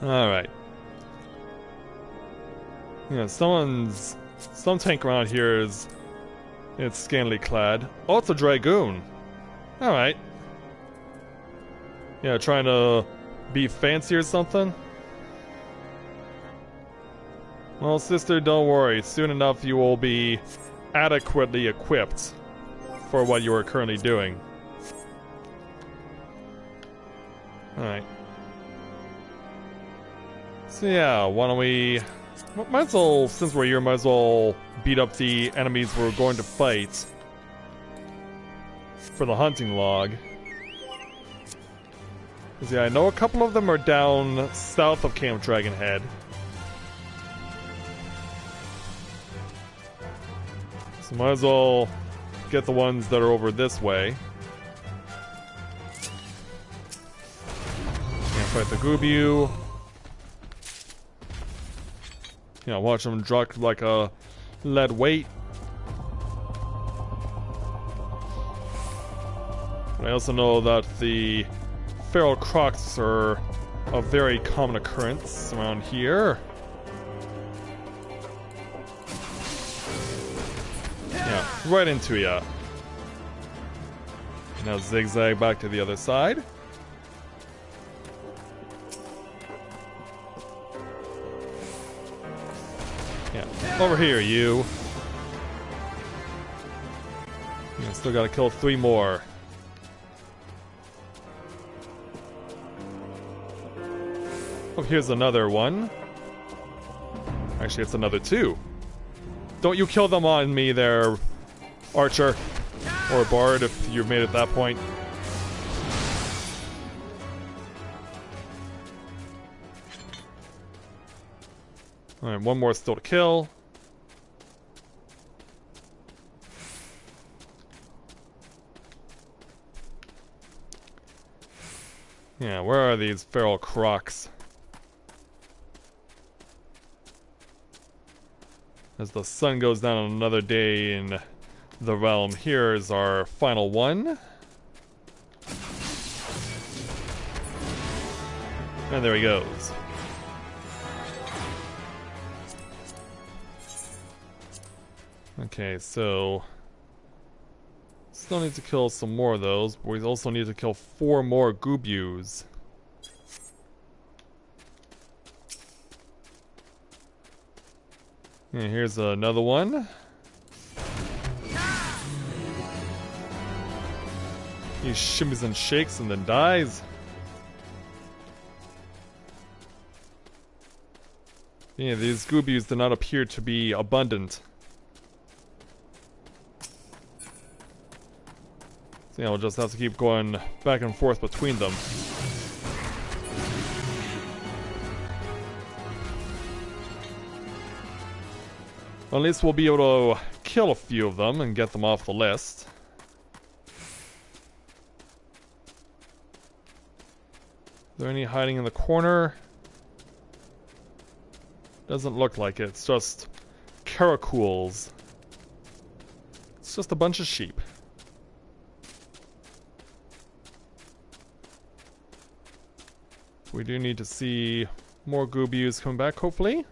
Alright. Yeah, some tank around here is... It's scantily clad. Oh, it's a Dragoon. Alright. Yeah, trying to be fancy or something? Well, sister, don't worry. Soon enough you will be adequately equipped for what you are currently doing. Alright. So yeah, why don't we... Might as well, since we're here, might as well beat up the enemies we're going to fight for the hunting log. Because yeah, I know a couple of them are down south of Camp Dragonhead. So might as well get the ones that are over this way. Can't fight the Goobu. Yeah, watch them drop like a lead weight. But I also know that the feral crocs are a very common occurrence around here. Yeah, right into ya. Now zigzag back to the other side. Yeah, over here, you. Yeah, still gotta kill 3 more. Oh, here's another one. Actually, it's another 2. Don't you kill them on me there, Archer. Or Bard, if you've made it that point. Alright, 1 more still to kill. Yeah, where are these feral crocs? As the sun goes down on another day in the realm, here is our final one. And there he goes. Okay, so... Still need to kill some more of those, but we also need to kill 4 more Goobus. And here's another one. He shimmies and shakes and then dies. Yeah, these Goobus do not appear to be abundant. So yeah, we'll just have to keep going back and forth between them. Well, at least we'll be able to kill a few of them and get them off the list. Is there any hiding in the corner? Doesn't look like it. It's just caracools. It's just a bunch of sheep. We do need to see more Goobus come back, hopefully.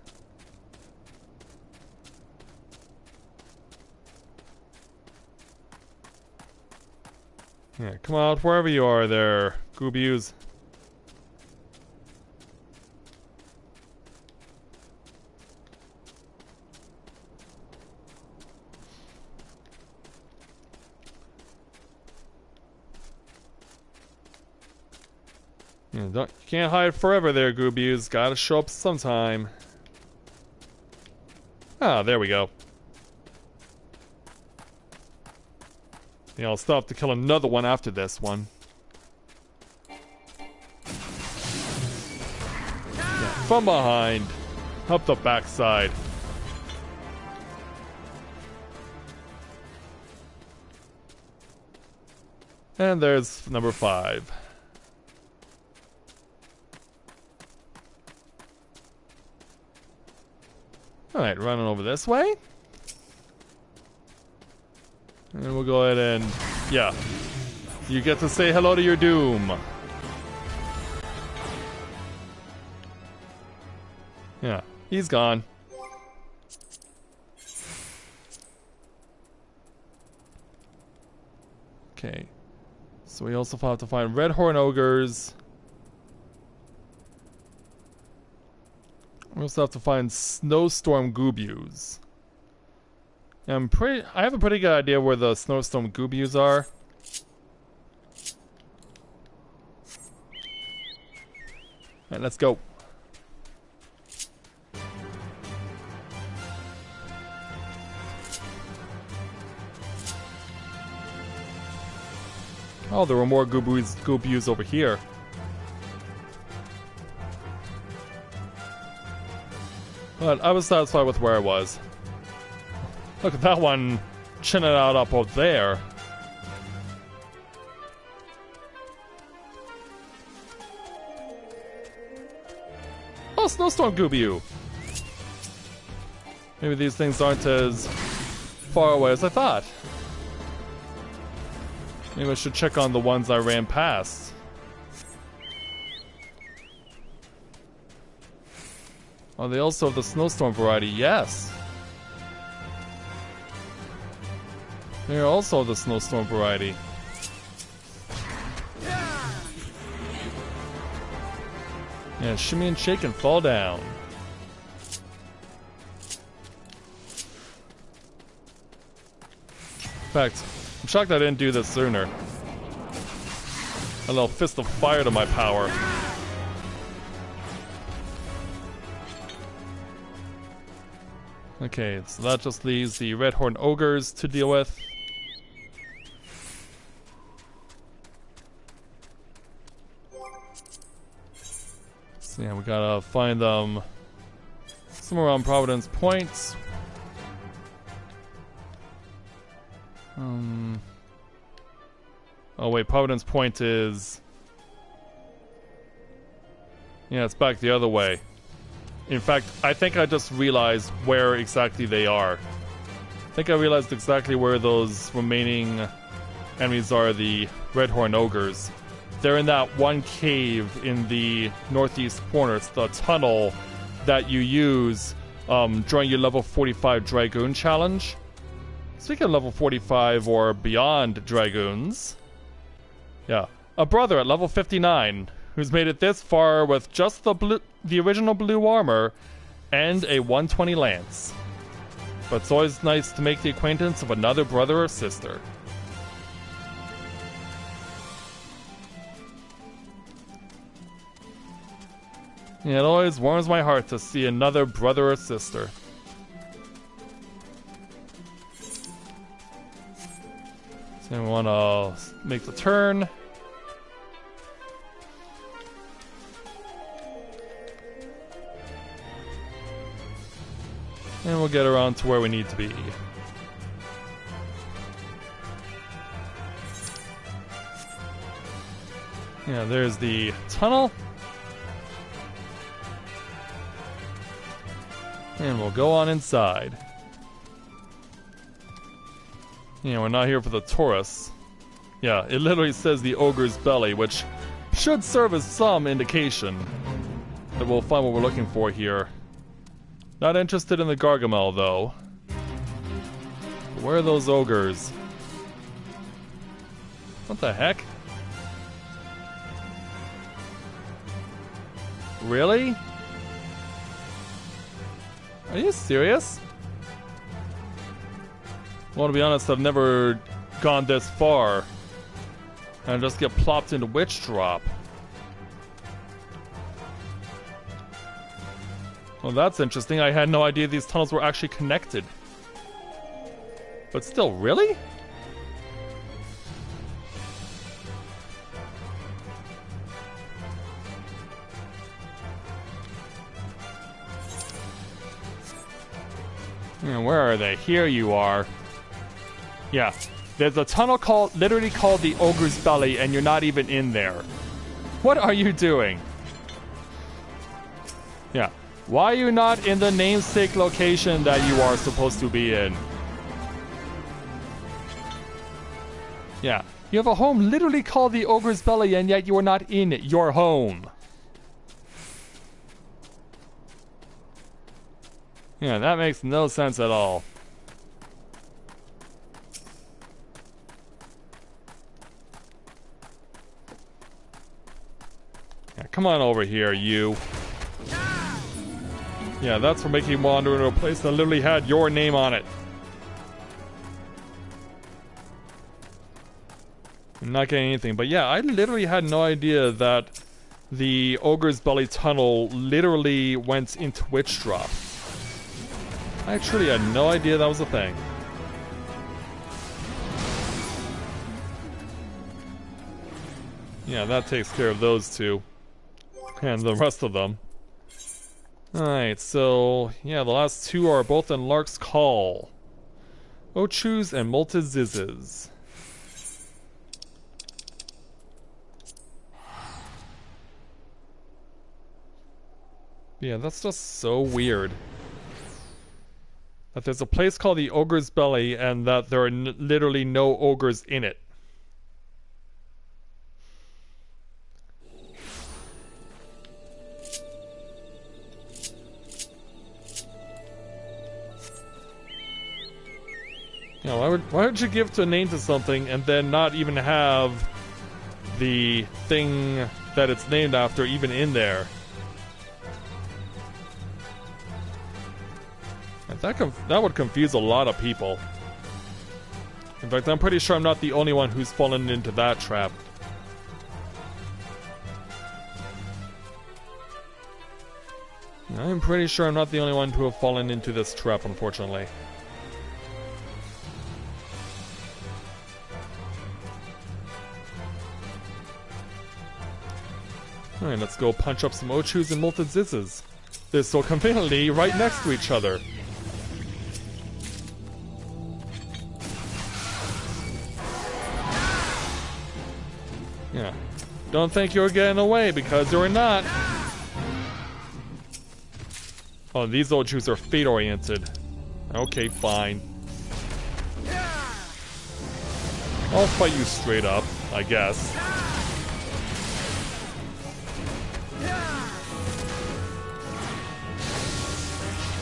Yeah, come out wherever you are there, Goobus. Yeah, you can't hide forever there, Goobus. Gotta show up sometime. Ah, there we go. Yeah, I'll still have to kill another one after this one. from behind, up the backside. And there's number 5. Alright, running over this way. And we'll go ahead and, yeah. You get to say hello to your doom. Yeah, he's gone. Okay. So we also have to find red horn ogres. We also have to find snowstorm goobus. I have a pretty good idea where the snowstorm goobus are. Alright, let's go. Oh, there were more goobus over here. But I was satisfied with where I was. Look at that one chinning out up over there. Oh, snowstorm goobu. Maybe these things aren't as far away as I thought. Maybe I should check on the ones I ran past. Oh, they also have the snowstorm variety, yes. They're also the snowstorm variety. Yeah, shimmy and shake and fall down. In fact, I'm shocked I didn't do this sooner. A little fist of fire to my power. Okay, so that just leaves the red horn ogres to deal with. So yeah, we gotta find them somewhere around Providence Point. Oh wait, Providence Point is... Yeah, it's back the other way. In fact, I think I just realized where exactly they are. I think I realized exactly where those remaining enemies are, the red horn ogres. They're in that one cave in the northeast corner. It's the tunnel that you use during your level 45 Dragoon challenge. Speaking of level 45 or beyond Dragoons, yeah, a brother at level 59 who's made it this far with just the original blue armor and a 120 lance. But it's always nice to make the acquaintance of another brother or sister. Yeah, it always warms my heart to see another brother or sister. So we want to make the turn. And we'll get around to where we need to be. Yeah, there's the tunnel. And we'll go on inside. Yeah, we're not here for the Taurus. Yeah, it literally says the ogre's belly, which should serve as some indication that we'll find what we're looking for here. Not interested in the Gargamel, though. But where are those ogres? What the heck? Really? Are you serious? Well, to be honest, I've never gone this far and just get plopped into Witch Drop. Well, that's interesting. I had no idea these tunnels were actually connected. But still, really? And where are they? Here you are. Yeah. There's a tunnel literally called the Ogre's Belly, and you're not even in there. What are you doing? Yeah. Why are you not in the namesake location that you are supposed to be in? Yeah. You have a home literally called the Ogre's Belly, and yet you are not in your home. Yeah, that makes no sense at all. Yeah, come on over here, you. Yeah, that's for making you wander into a place that literally had your name on it. I'm not getting anything, but yeah, I literally had no idea that the Ogre's Belly tunnel literally went into Witch Drop. I truly had no idea that was a thing. Yeah, that takes care of those two. And the rest of them. Alright, so yeah, the last two are both in Lark's Call. Ochus and Multizizzes. Yeah, that's just so weird. That there's a place called the Ogre's Belly and that there are literally no ogres in it. You know, why would you give a name to something and then not even have the thing that it's named after even in there? That would confuse a lot of people. In fact, I'm pretty sure I'm not the only one who's fallen into that trap. I'm pretty sure I'm not the only one to have fallen into this trap, unfortunately. Alright, let's go punch up some Ochus and Multizizzes. They're so conveniently right next to each other. Yeah. Don't think you're getting away because you're not. Oh, these Ochus are fate-oriented. Okay, fine. I'll fight you straight up, I guess.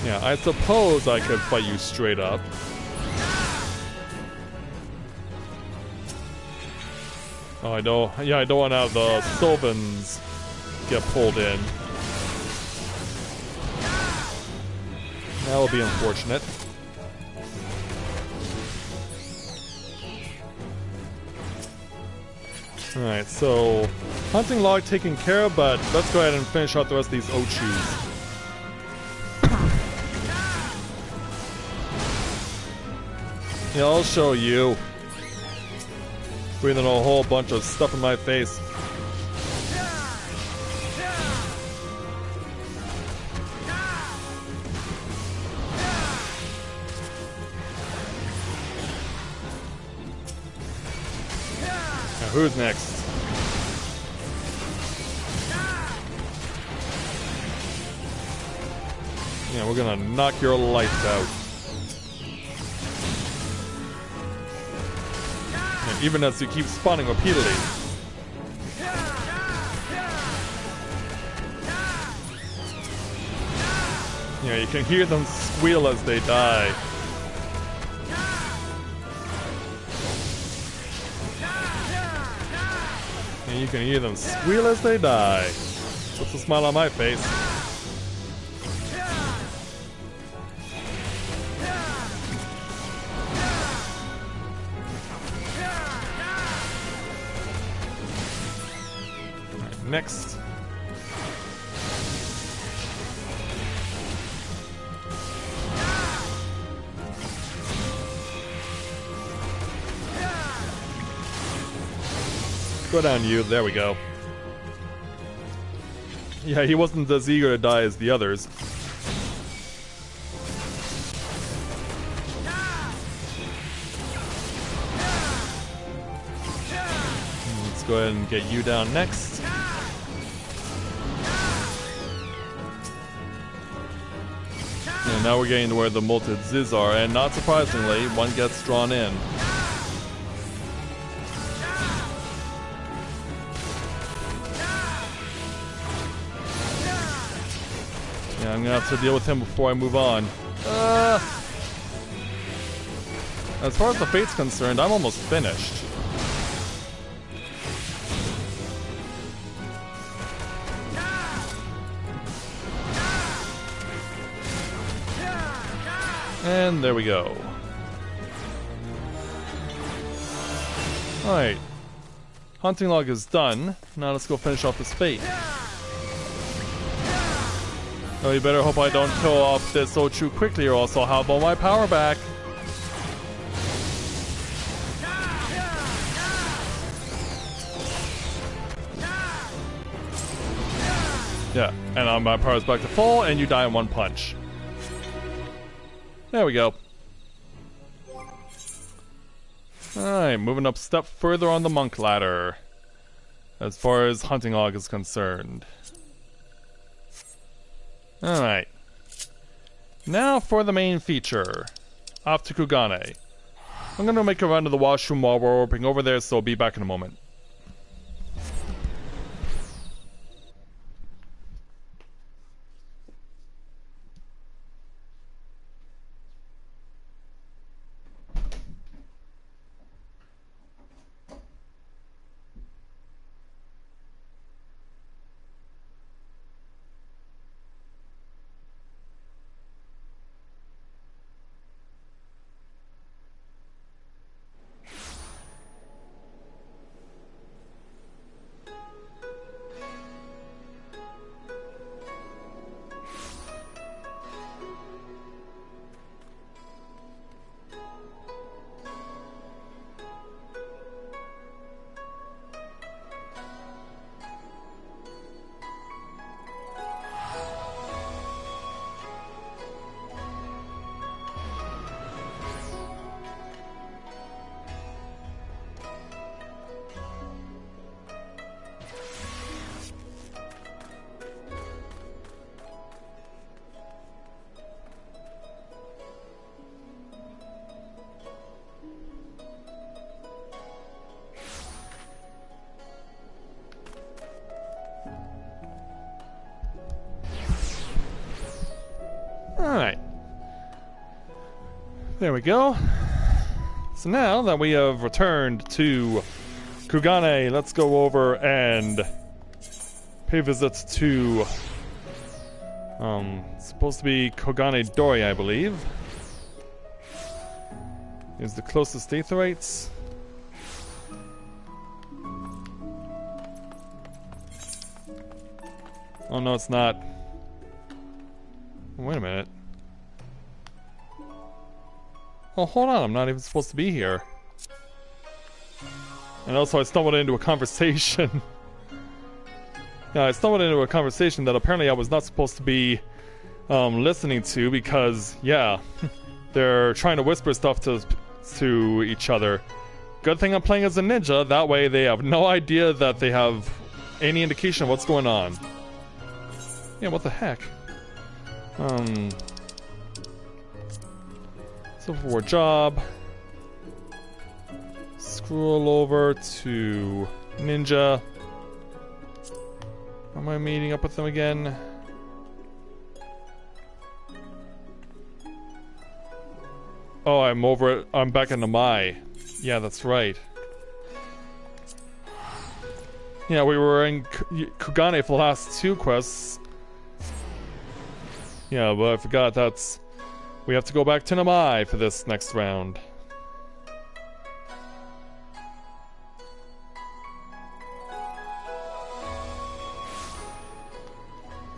Yeah, I suppose I could fight you straight up. Oh, I know. Yeah, I don't want to have the Sylvans get pulled in. That will be unfortunate. Alright, so hunting log taken care of, but let's go ahead and finish out the rest of these Ochus. Yeah, I'll show you. Breathing a whole bunch of stuff in my face. Now, who's next? Yeah, we're gonna knock your lights out. Even as you keep spawning repeatedly. Yeah, you can hear them squeal as they die. And you can hear them squeal as they die. Puts a smile on my face. Next. Go down, you. There we go. Yeah, he wasn't as eager to die as the others. let's go ahead and get you down next. And now we're getting to where the molted Ziz are, and not surprisingly, one gets drawn in. Yeah, I'm gonna have to deal with him before I move on. As far as the fate's concerned, I'm almost finished. And there we go. Alright. Hunting log is done. Now let's go finish off this fate. Oh, you better hope I don't kill off this Ochu quickly, or else I'll have all my power back. Yeah, and my power's back to full, and you die in one punch. There we go. Alright, moving up a step further on the monk ladder, as far as hunting log is concerned. Alright. Now for the main feature. Off to Kugane. I'm gonna make a run to the washroom while we're warping over there, so I'll be back in a moment. Alright. There we go. So now that we have returned to Kugane, let's go over and pay visits to supposed to be Kogane Dori, I believe. Is the closest Aetherites. Oh no, it's not. Wait a minute. Oh, hold on, I'm not even supposed to be here. And also I stumbled into a conversation. Yeah, I stumbled into a conversation that apparently I was not supposed to be listening to because, yeah, they're trying to whisper stuff to each other. Good thing I'm playing as a ninja, that way they have no idea that they have any indication of what's going on. Yeah, what the heck? Civil War job. Scroll over to Ninja. Am I meeting up with them again? Oh, I'm over it. I'm back in Namai. Yeah, that's right. Yeah, we were in Kugane for the last two quests. Yeah, but I forgot that's... We have to go back to Namai for this next round.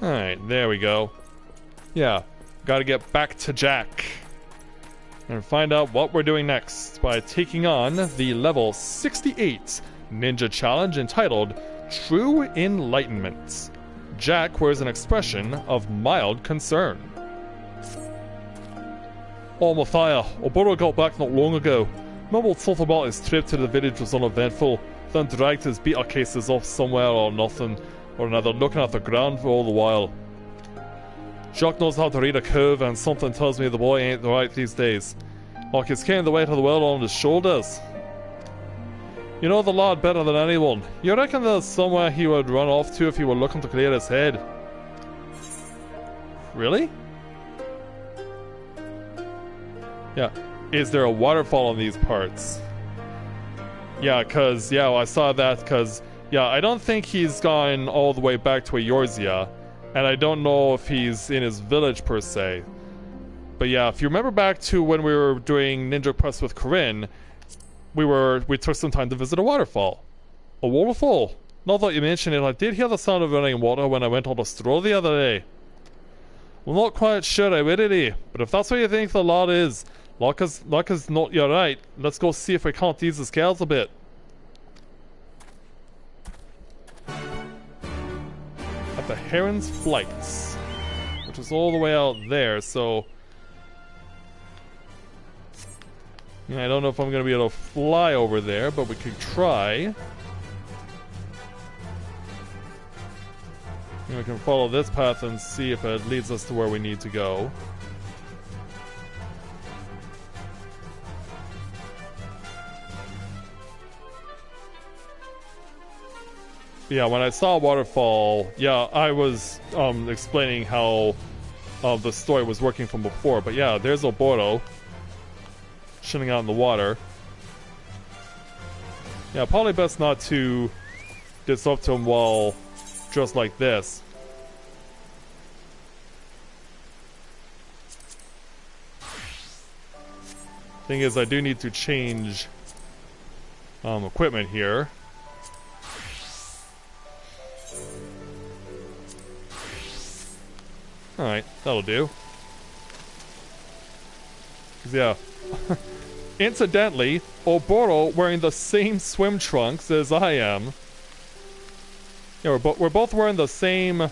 Alright, there we go. Yeah, gotta get back to Jack. And find out what we're doing next by taking on the level 68 ninja challenge entitled True Enlightenment. Jack wears an expression of mild concern. Oh, Matthia, Oboro got back not long ago. Mumble thought about his trip to the village was uneventful. then dragged his beater cases off somewhere or nothing or another, looking at the ground all the while. Jacques knows how to read a curve, and something tells me the boy ain't right these days. Like he's carrying the weight of the world on his shoulders. You know the lad better than anyone. You reckon there's somewhere he would run off to if he were looking to clear his head? Really? Yeah. Is there a waterfall in these parts? Yeah, cause, yeah, I saw that, cause, yeah, I don't think he's gone all the way back to Eorzea, and I don't know if he's in his village per se. But yeah, if you remember back to when we were doing Ninja Quest with Corinne, we took some time to visit a waterfall. A waterfall? Now that you mention it, I did hear the sound of running water when I went on a stroll the other day. I'm not quite sure I really, but if that's what you think the lot is, like as not you're right, let's go see if we can't ease the scales a bit. At the Heron's Flights, which is all the way out there, so yeah, I don't know if I'm gonna be able to fly over there, but we could try. And we can follow this path and see if it leads us to where we need to go. Yeah, when I saw a waterfall, yeah, I was explaining how the story was working from before. But yeah, there's Oboro chilling out in the water. Yeah, probably best not to disrupt him while dressed like this. Thing is, I do need to change equipment here. Alright, that'll do. 'Cause yeah. Incidentally, Oboro wearing the same swim trunks as I am. Yeah, we're both wearing the same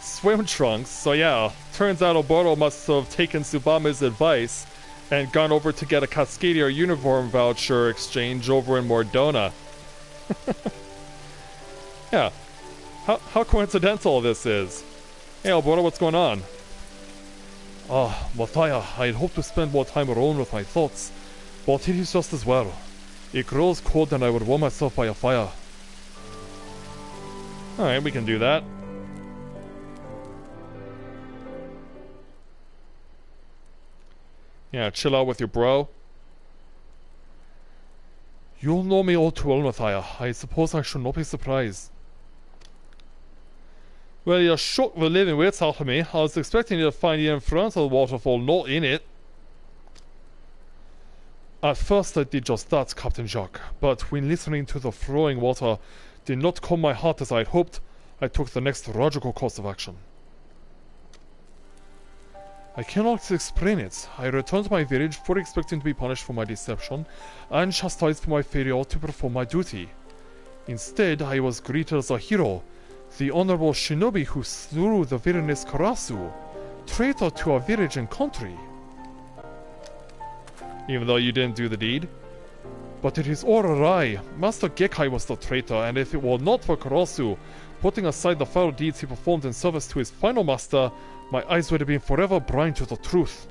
swim trunks, so yeah. Turns out Oboro must have taken Tsubame's advice and gone over to get a Cascadia uniform voucher exchange over in Mordona. Yeah. How coincidental this is. Hey Oboro, what's going on? Ah, Matthia, I'd hoped to spend more time alone with my thoughts, but it is just as well. It grows cold and I would warm myself by a fire. Alright, we can do that. Yeah, chill out with your bro. You'll know me all too well, Matthia. I suppose I should not be surprised. Well, you shook the living wits out of me. I was expecting you to find you in front of the waterfall, not in it. At first I did just that, Captain Jacques, but when listening to the flowing water did not calm my heart as I had hoped, I took the next logical course of action. I cannot explain it. I returned to my village fully expecting to be punished for my deception and chastised for my failure to perform my duty. Instead, I was greeted as a hero, the honorable shinobi who slew the villainous Karasu, traitor to our village and country. Even though you didn't do the deed? But it is all a lie. Master Gekai was the traitor, and if it were not for Karasu, putting aside the foul deeds he performed in service to his final master, my eyes would have been forever blind to the truth.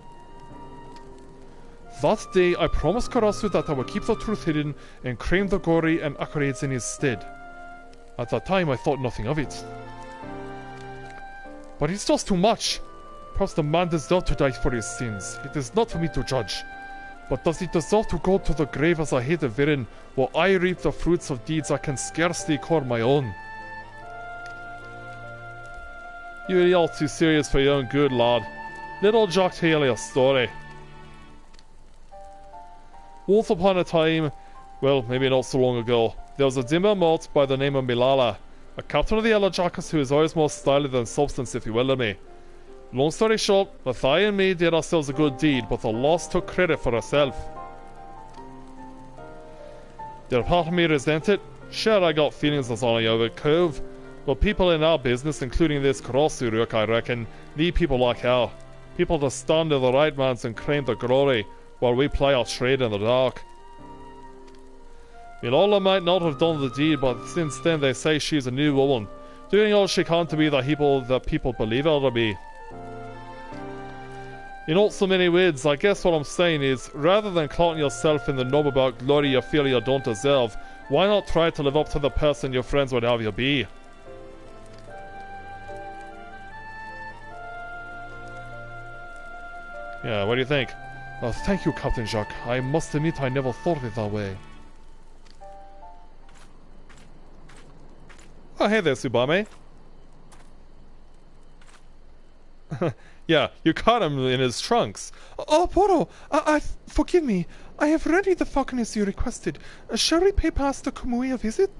That day, I promised Karasu that I would keep the truth hidden and claim the glory and accolades in his stead. At that time, I thought nothing of it. But it's just too much. Perhaps the man deserved to die for his sins. It is not for me to judge. But does he deserve to go to the grave as a hated villain, while I reap the fruits of deeds I can scarcely call my own? You're all too serious for your own good, lad. Let old Jacques tell you a story. Once upon a time, well, maybe not so long ago, there was a dimmer mote by the name of Milala, a captain of the Yellow Jackets who is always more style than substance, if you will, to me. Long story short, Matthia and me did ourselves a good deed, but the loss took credit for herself. Did part of me resent it? Sure, I got feelings as on over Cove, but people in our business, including this Karasu, I reckon, need people like her. People to stand to the right mans and claim the glory, while we play our trade in the dark. Minola might not have done the deed, but since then they say she's a new woman, doing all she can to be the people believe her to be. In not so many words, I guess what I'm saying is, rather than clouding yourself in the knob about glory you feel you don't deserve, why not try to live up to the person your friends would have you be? Yeah, what do you think? Thank you, Captain Jacques. I must admit I never thought of it that way. Oh, hey there, Tsubame. Yeah, you caught him in his trunks. Oh, Poro, forgive me. I have readied the falcon as you requested. Shall we pay Master Kamui a visit?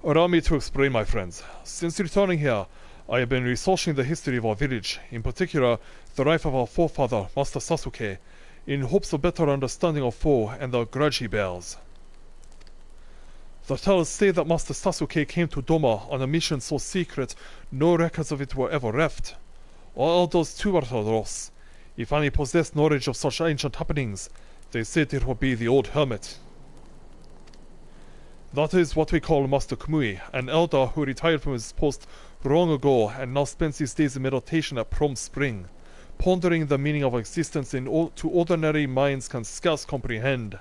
Allow me to explain, my friends. Since returning here, I have been researching the history of our village, in particular, the life of our forefather, Master Sasuke, in hopes of better understanding of foe and the grudge he bears. The tales say that Master Sasuke came to Doma on a mission so secret no records of it were ever left. All those too were lost. If any possessed knowledge of such ancient happenings, they said it would be the old hermit. That is what we call Master Kamui, an elder who retired from his post long ago and now spends his days in meditation at Prom Spring, pondering the meaning of existence to ordinary minds can scarce comprehend.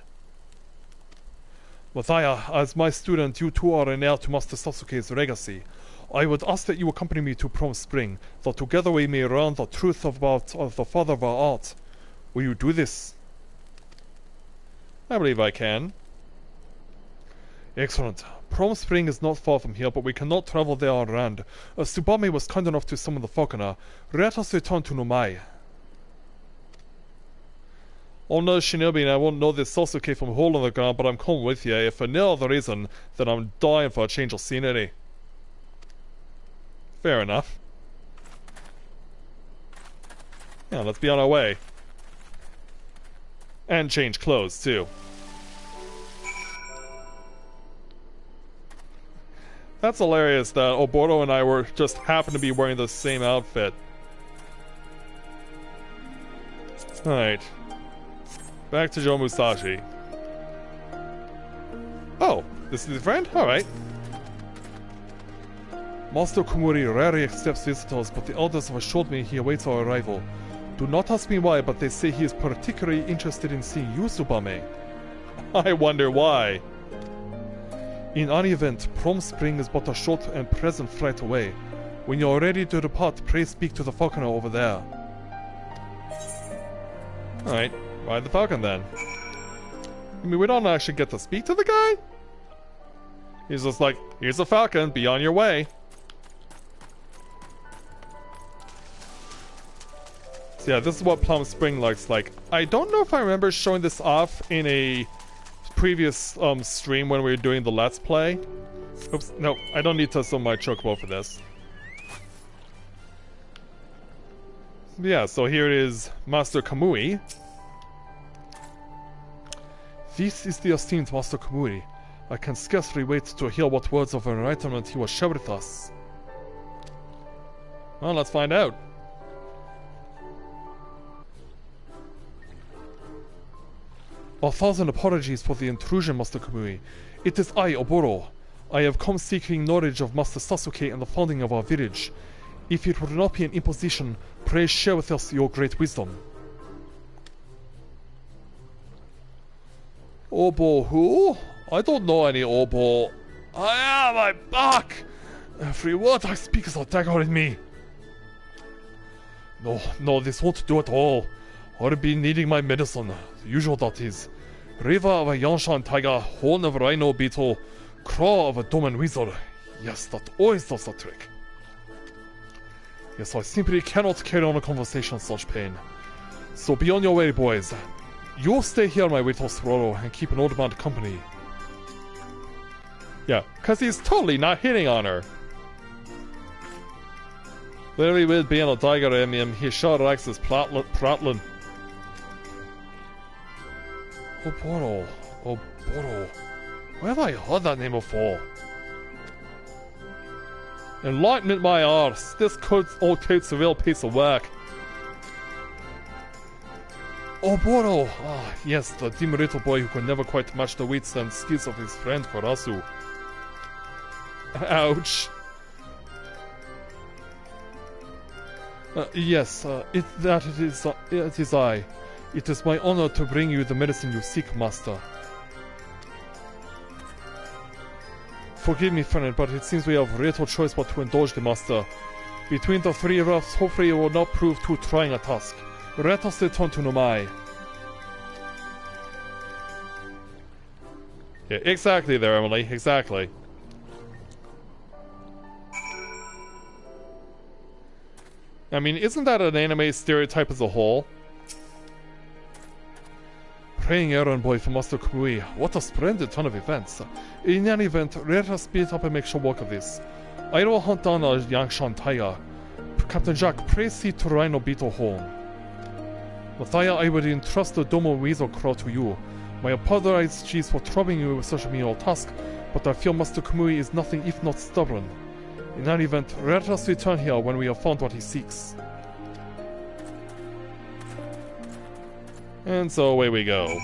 Matthia, as my student, you too are an heir to Master Sasuke's legacy. I would ask that you accompany me to Prom Spring, that together we may learn the truth of the father of our art. Will you do this? I believe I can. Excellent. Prom Spring is not far from here, but we cannot travel there on land. Tsubame was kind enough to summon the falconer. Let us return to Nomai. Oh no, Shinobi, and I won't know this Sasuke from hole in the ground, but I'm coming with you, if for no other reason than I'm dying for a change of scenery. Fair enough. Yeah, let's be on our way. And change clothes, too. That's hilarious that Oboro and I were just happened to be wearing the same outfit. Alright. Back to Joe Musashi. Oh, this is the friend? Alright. Master Kumuri rarely accepts visitors, but the elders have assured me he awaits our arrival. Do not ask me why, but they say he is particularly interested in seeing you, Tsubame. I wonder why. In any event, Prom Spring is but a short and pleasant flight away. When you are ready to depart, pray speak to the falconer over there. Alright, ride the falcon then. I mean, we don't actually get to speak to the guy? He's just like, here's a falcon, be on your way. So yeah, this is what Plum Spring looks like. I don't know if I remember showing this off in a previous stream when we were doing the Let's Play. Oops, no, I don't need to summon my chocobo for this. Yeah, so here it is, Master Kamui. This is the esteemed Master Kamui. I can scarcely wait to hear what words of enlightenment he will share with us. Well, let's find out. A thousand apologies for the intrusion, Master Kamui. It is I, Oboro. I have come seeking knowledge of Master Sasuke and the founding of our village. If it would not be an imposition, pray share with us your great wisdom. Obo who? I don't know any Obo. My back! Every word I speak is a dagger in me. No, this won't do at all. I'll be needing my medicine, the usual that is. River of a Yanshan tiger, horn of a rhino beetle, claw of a Doman weasel. Yes, that always does the trick. Yes, I simply cannot carry on a conversation in such pain. So be on your way, boys. You'll stay here, my little Swallow, and keep an old man company. Yeah, because he's totally not hitting on her. Very well being a tiger, he sure likes his prattling. Oboro. Where have I heard that name before? Enlightenment my arse. This all takes a real piece of work. Oh, Boro! Ah, yes, the dim little boy who could never quite match the wits and skills of his friend Karasu. Ouch. Yes, it is I. It is my honor to bring you the medicine you seek, Master. Forgive me, friend, but it seems we have little choice but to indulge the Master. Between the three of us, hopefully it will not prove too trying a task. Let us return to Nomai. Yeah, exactly there, Emily. Exactly. I mean, isn't that an anime stereotype as a whole? Praying errand boy for Master Kamui. What a splendid turn of events. In any event, let us speed up and make short work of this. I will hunt down a Yangshan tiger. Captain Jack, pray see to Rhino Beetle home. Matthia, I would entrust the Domo Weasel Claw to you. My apologies for troubling you with such a menial task, but I feel Master Kamui is nothing if not stubborn. In any event, let us return here when we have found what he seeks. And so away we go.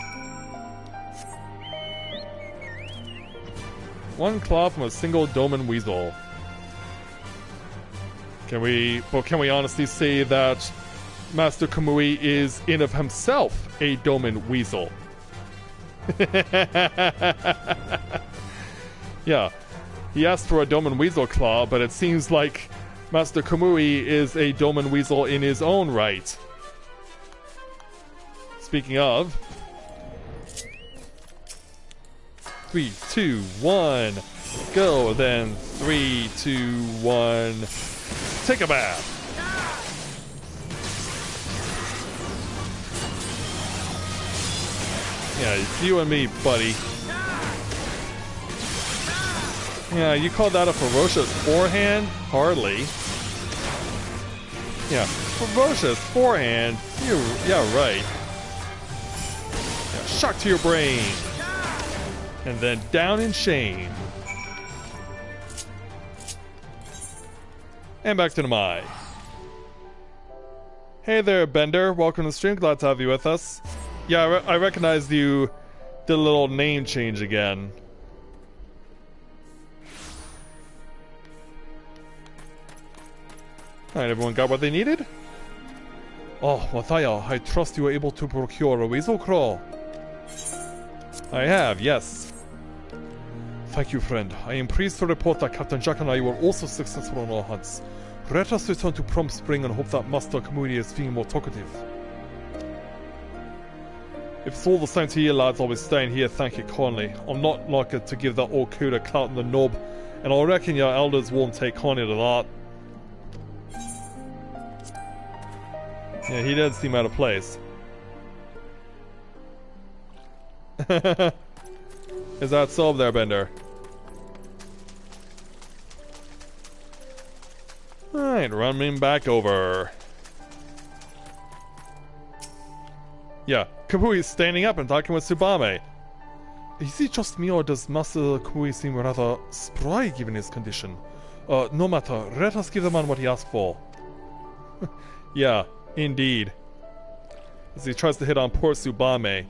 One claw from a single Doman Weasel. Can we honestly say that Master Kamui is in of himself a Doman Weasel? Yeah, he asked for a Doman Weasel claw, but it seems like Master Kamui is a Doman Weasel in his own right. Speaking of, 3, 2, 1, go. Then 3, 2, 1, take a bath. Yeah, it's you and me, buddy. Yeah, you call that a ferocious forehand? Hardly. Yeah, ferocious forehand. Yeah, right. Yeah, shock to your brain. And then down in shame. And back to Nomai. Hey there, Bender. Welcome to the stream. Glad to have you with us. Yeah, I recognized you did a little name change again. Alright, everyone got what they needed? Oh, Matthia, I trust you were able to procure a weasel claw. I have, yes. Thank you, friend. I am pleased to report that Captain Jack and I were also successful on our hunts. Let us return to Prom Spring and hope that Master Kamui is feeling more talkative. If it's all the same to you lads, I'll be staying here, thank you kindly. I'm not likely to give that old coot a clout in the knob, and I reckon your elders won't take kindly to that. Yeah, he did seem out of place. Is that so there, Bender? Alright, running back over. Yeah, Kamui is standing up and talking with Tsubame. Is it just me or does Master Kamui seem rather spry given his condition? No matter, let us give the man what he asked for. Yeah, indeed. As he tries to hit on poor Tsubame.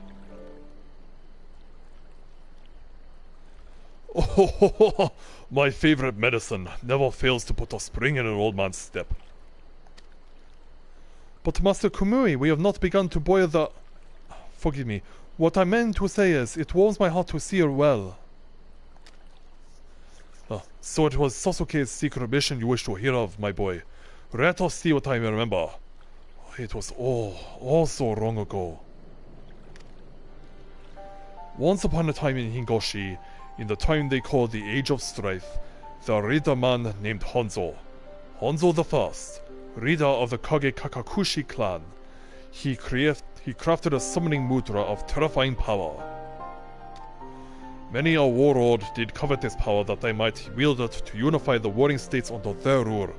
Oh, my favorite medicine never fails to put a spring in an old man's step. But Master Kamui, we have not begun to boil the... Forgive me. What I meant to say is, it warms my heart to see her well. So it was Sasuke's secret mission you wish to hear of, my boy. Let us see what I remember. It was all so long ago. Once upon a time in Hingoshi, in the time they called the Age of Strife, there lived a man named Hanzo. Hanzo the First, leader of the Kage Kakakushi clan. He crafted a summoning mudra of terrifying power. Many a warlord did covet this power that they might wield it to unify the warring states under their rule.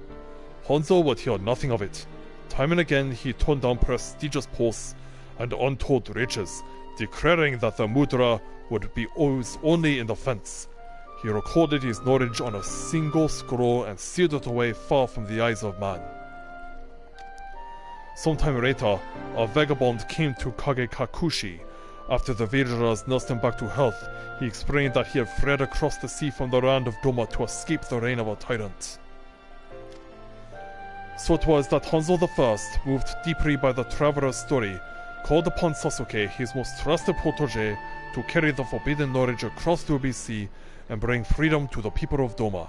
Hanzo would hear nothing of it. Time and again he turned down prestigious posts and untold riches, declaring that the mudra would be used only in defense. He recorded his knowledge on a single scroll and sealed it away far from the eyes of man. Sometime later, a vagabond came to Kagekakushi. After the villagers nursed him back to health, he explained that he had fled across the sea from the land of Doma to escape the reign of a tyrant. So it was that Hanzo I, moved deeply by the traveler's story, called upon Sasuke, his most trusted protege, to carry the forbidden knowledge across the Ruby Sea and bring freedom to the people of Doma.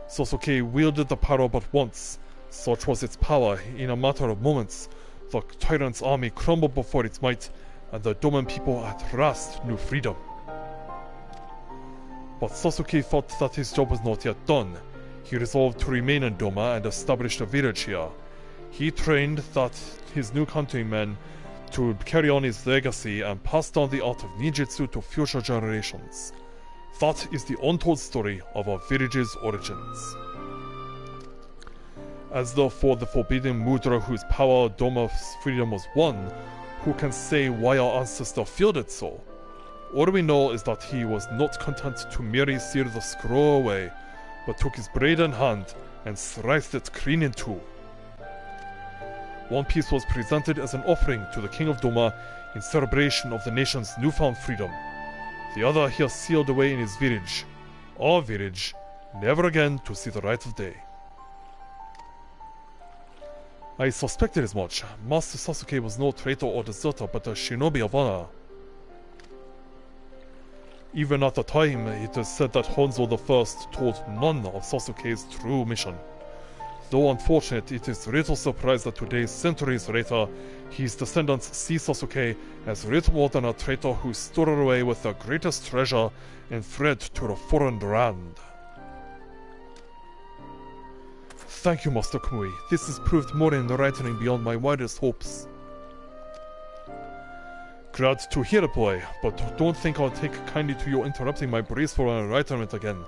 Sasuke wielded the power but once. Such was its power, in a matter of moments, the tyrant's army crumbled before its might, and the Doman people at last knew freedom. But Sasuke felt that his job was not yet done. He resolved to remain in Doma and establish a village here. He trained that his new countrymen to carry on his legacy and pass down the art of ninjutsu to future generations. That is the untold story of our village's origins. As though for the forbidden mudra whose power Doma's freedom was won, who can say why our ancestor felt it so? All we know is that he was not content to merely seal the scroll away, but took his blade in hand and sliced it clean in two. One piece was presented as an offering to the king of Doma in celebration of the nation's newfound freedom. The other he has sealed away in his village, our village, never again to see the light of day. I suspected as much. Master Sasuke was no traitor or deserter, but a shinobi of honor. Even at the time, it is said that Hanzo I told none of Sasuke's true mission. Though unfortunate, it is little surprise that today, centuries later, his descendants see Sasuke as little more than a traitor who stole away with the greatest treasure and fled to a foreign land. Thank you, Master Kamui. This has proved more enlightening beyond my wildest hopes. Glad to hear it, boy, but don't think I'll take kindly to you interrupting my blissful enlightenment again.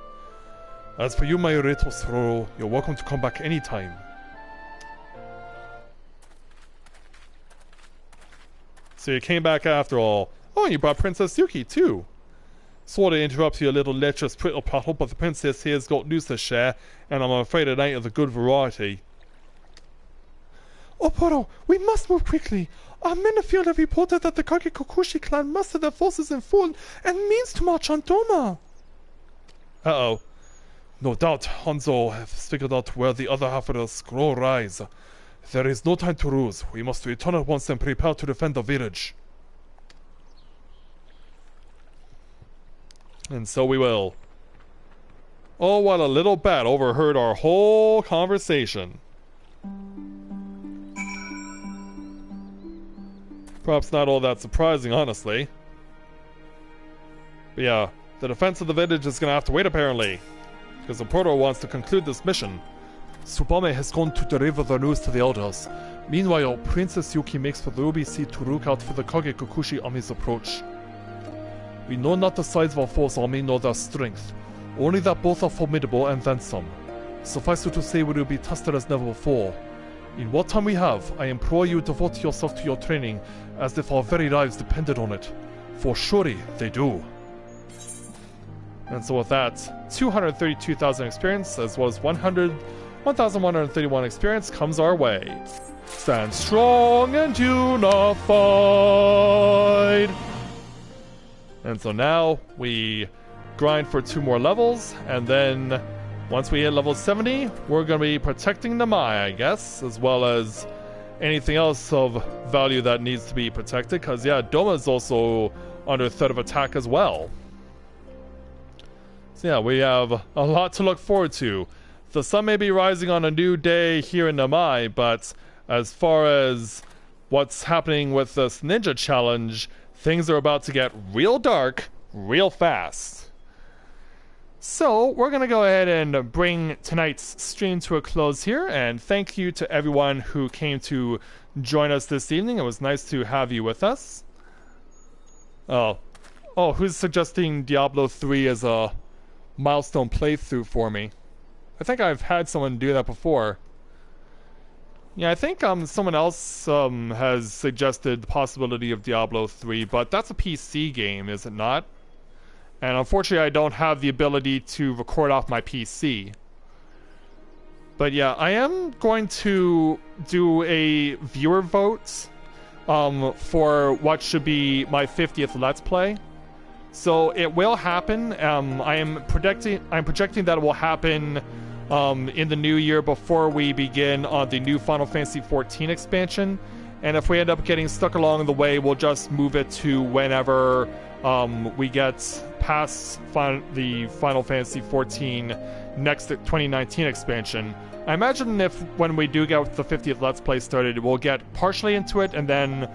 As for you, my little Sororo, you're welcome to come back anytime. So you came back after all. Oh, and you brought Princess Yuki, too. Sorry to interrupt your little lecherous twiddle prattle, but the princess here's got news to share, and I'm afraid it ain't of the good variety. Oh, Poro, we must move quickly. Our men of field have reported that the Kagekakushi clan mustered their forces in full and means to march on Doma. Uh-oh. No doubt Hanzo has figured out where the other half of the scroll lies. There is no time to lose. We must return at once and prepare to defend the village. And so we will. Oh, what a little bat overheard our whole conversation. Perhaps not all that surprising, honestly. But yeah, the defense of the village is gonna have to wait apparently, because the Proto wants to conclude this mission. Tsubame has gone to deliver the news to the elders. Meanwhile, Princess Yuki makes for the Ruby Sea to look out for the Kagekakushi army's approach. We know not the size of our foe's army nor their strength, only that both are formidable and then some. Suffice it to say we will be tested as never before. In what time we have, I implore you devote yourself to your training as if our very lives depended on it. For surely they do. And so with that, 232,000 experience as well as 1,131 experience comes our way. Stand strong and unified! And so now we grind for 2 more levels, and then once we hit level 70, we're going to be protecting the Mai, I guess, as well as anything else of value that needs to be protected, because yeah, Doma is also under threat of attack as well. So yeah, we have a lot to look forward to. The sun may be rising on a new day here in Namai, but as far as what's happening with this ninja challenge, things are about to get real dark real fast. So we're going to go ahead and bring tonight's stream to a close here, and thank you to everyone who came to join us this evening. It was nice to have you with us. Oh, who's suggesting Diablo 3 as a milestone playthrough for me? I think I've had someone do that before. Yeah, I think someone else has suggested the possibility of Diablo 3, but that's a PC game, is it not? And unfortunately, I don't have the ability to record off my PC. But yeah, I am going to do a viewer vote for what should be my 50th Let's Play. So it will happen. I'm projecting that it will happen in the new year before we begin on the new Final Fantasy XIV expansion. And if we end up getting stuck along the way, we'll just move it to whenever we get past the Final Fantasy XIV next 2019 expansion. I imagine when we do get the 50th Let's Play started, we'll get partially into it and then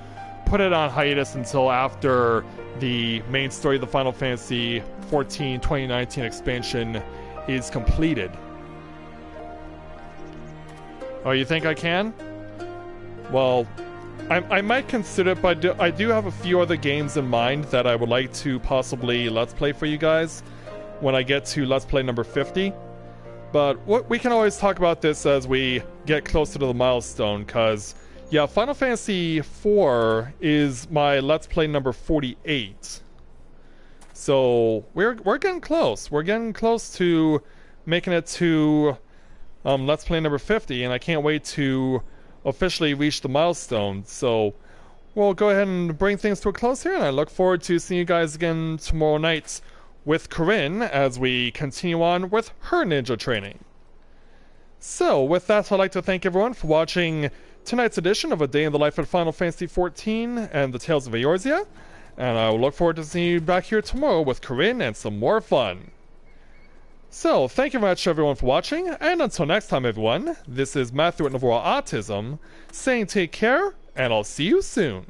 put it on hiatus until after the main story of the Final Fantasy XIV 2019 expansion is completed. Oh, you think I can? Well, I might consider it, but I do have a few other games in mind that I would like to possibly Let's Play for you guys when I get to Let's Play number 50. But we can always talk about this as we get closer to the milestone, because, yeah, Final Fantasy IV is my Let's Play number 48. So, we're getting close. We're getting close to making it to Let's Play number 50, and I can't wait to officially reach the milestone. So we'll go ahead and bring things to a close here, and I look forward to seeing you guys again tomorrow night with Corinne as we continue on with her ninja training. So with that, I'd like to thank everyone for watching tonight's edition of A Day in the Life of Final Fantasy XIV and the Tales of Eorzea, and I will look forward to seeing you back here tomorrow with Corinne and some more fun. So, thank you very much everyone for watching, and until next time everyone, this is Matthia with Novaura Autism, saying take care, and I'll see you soon.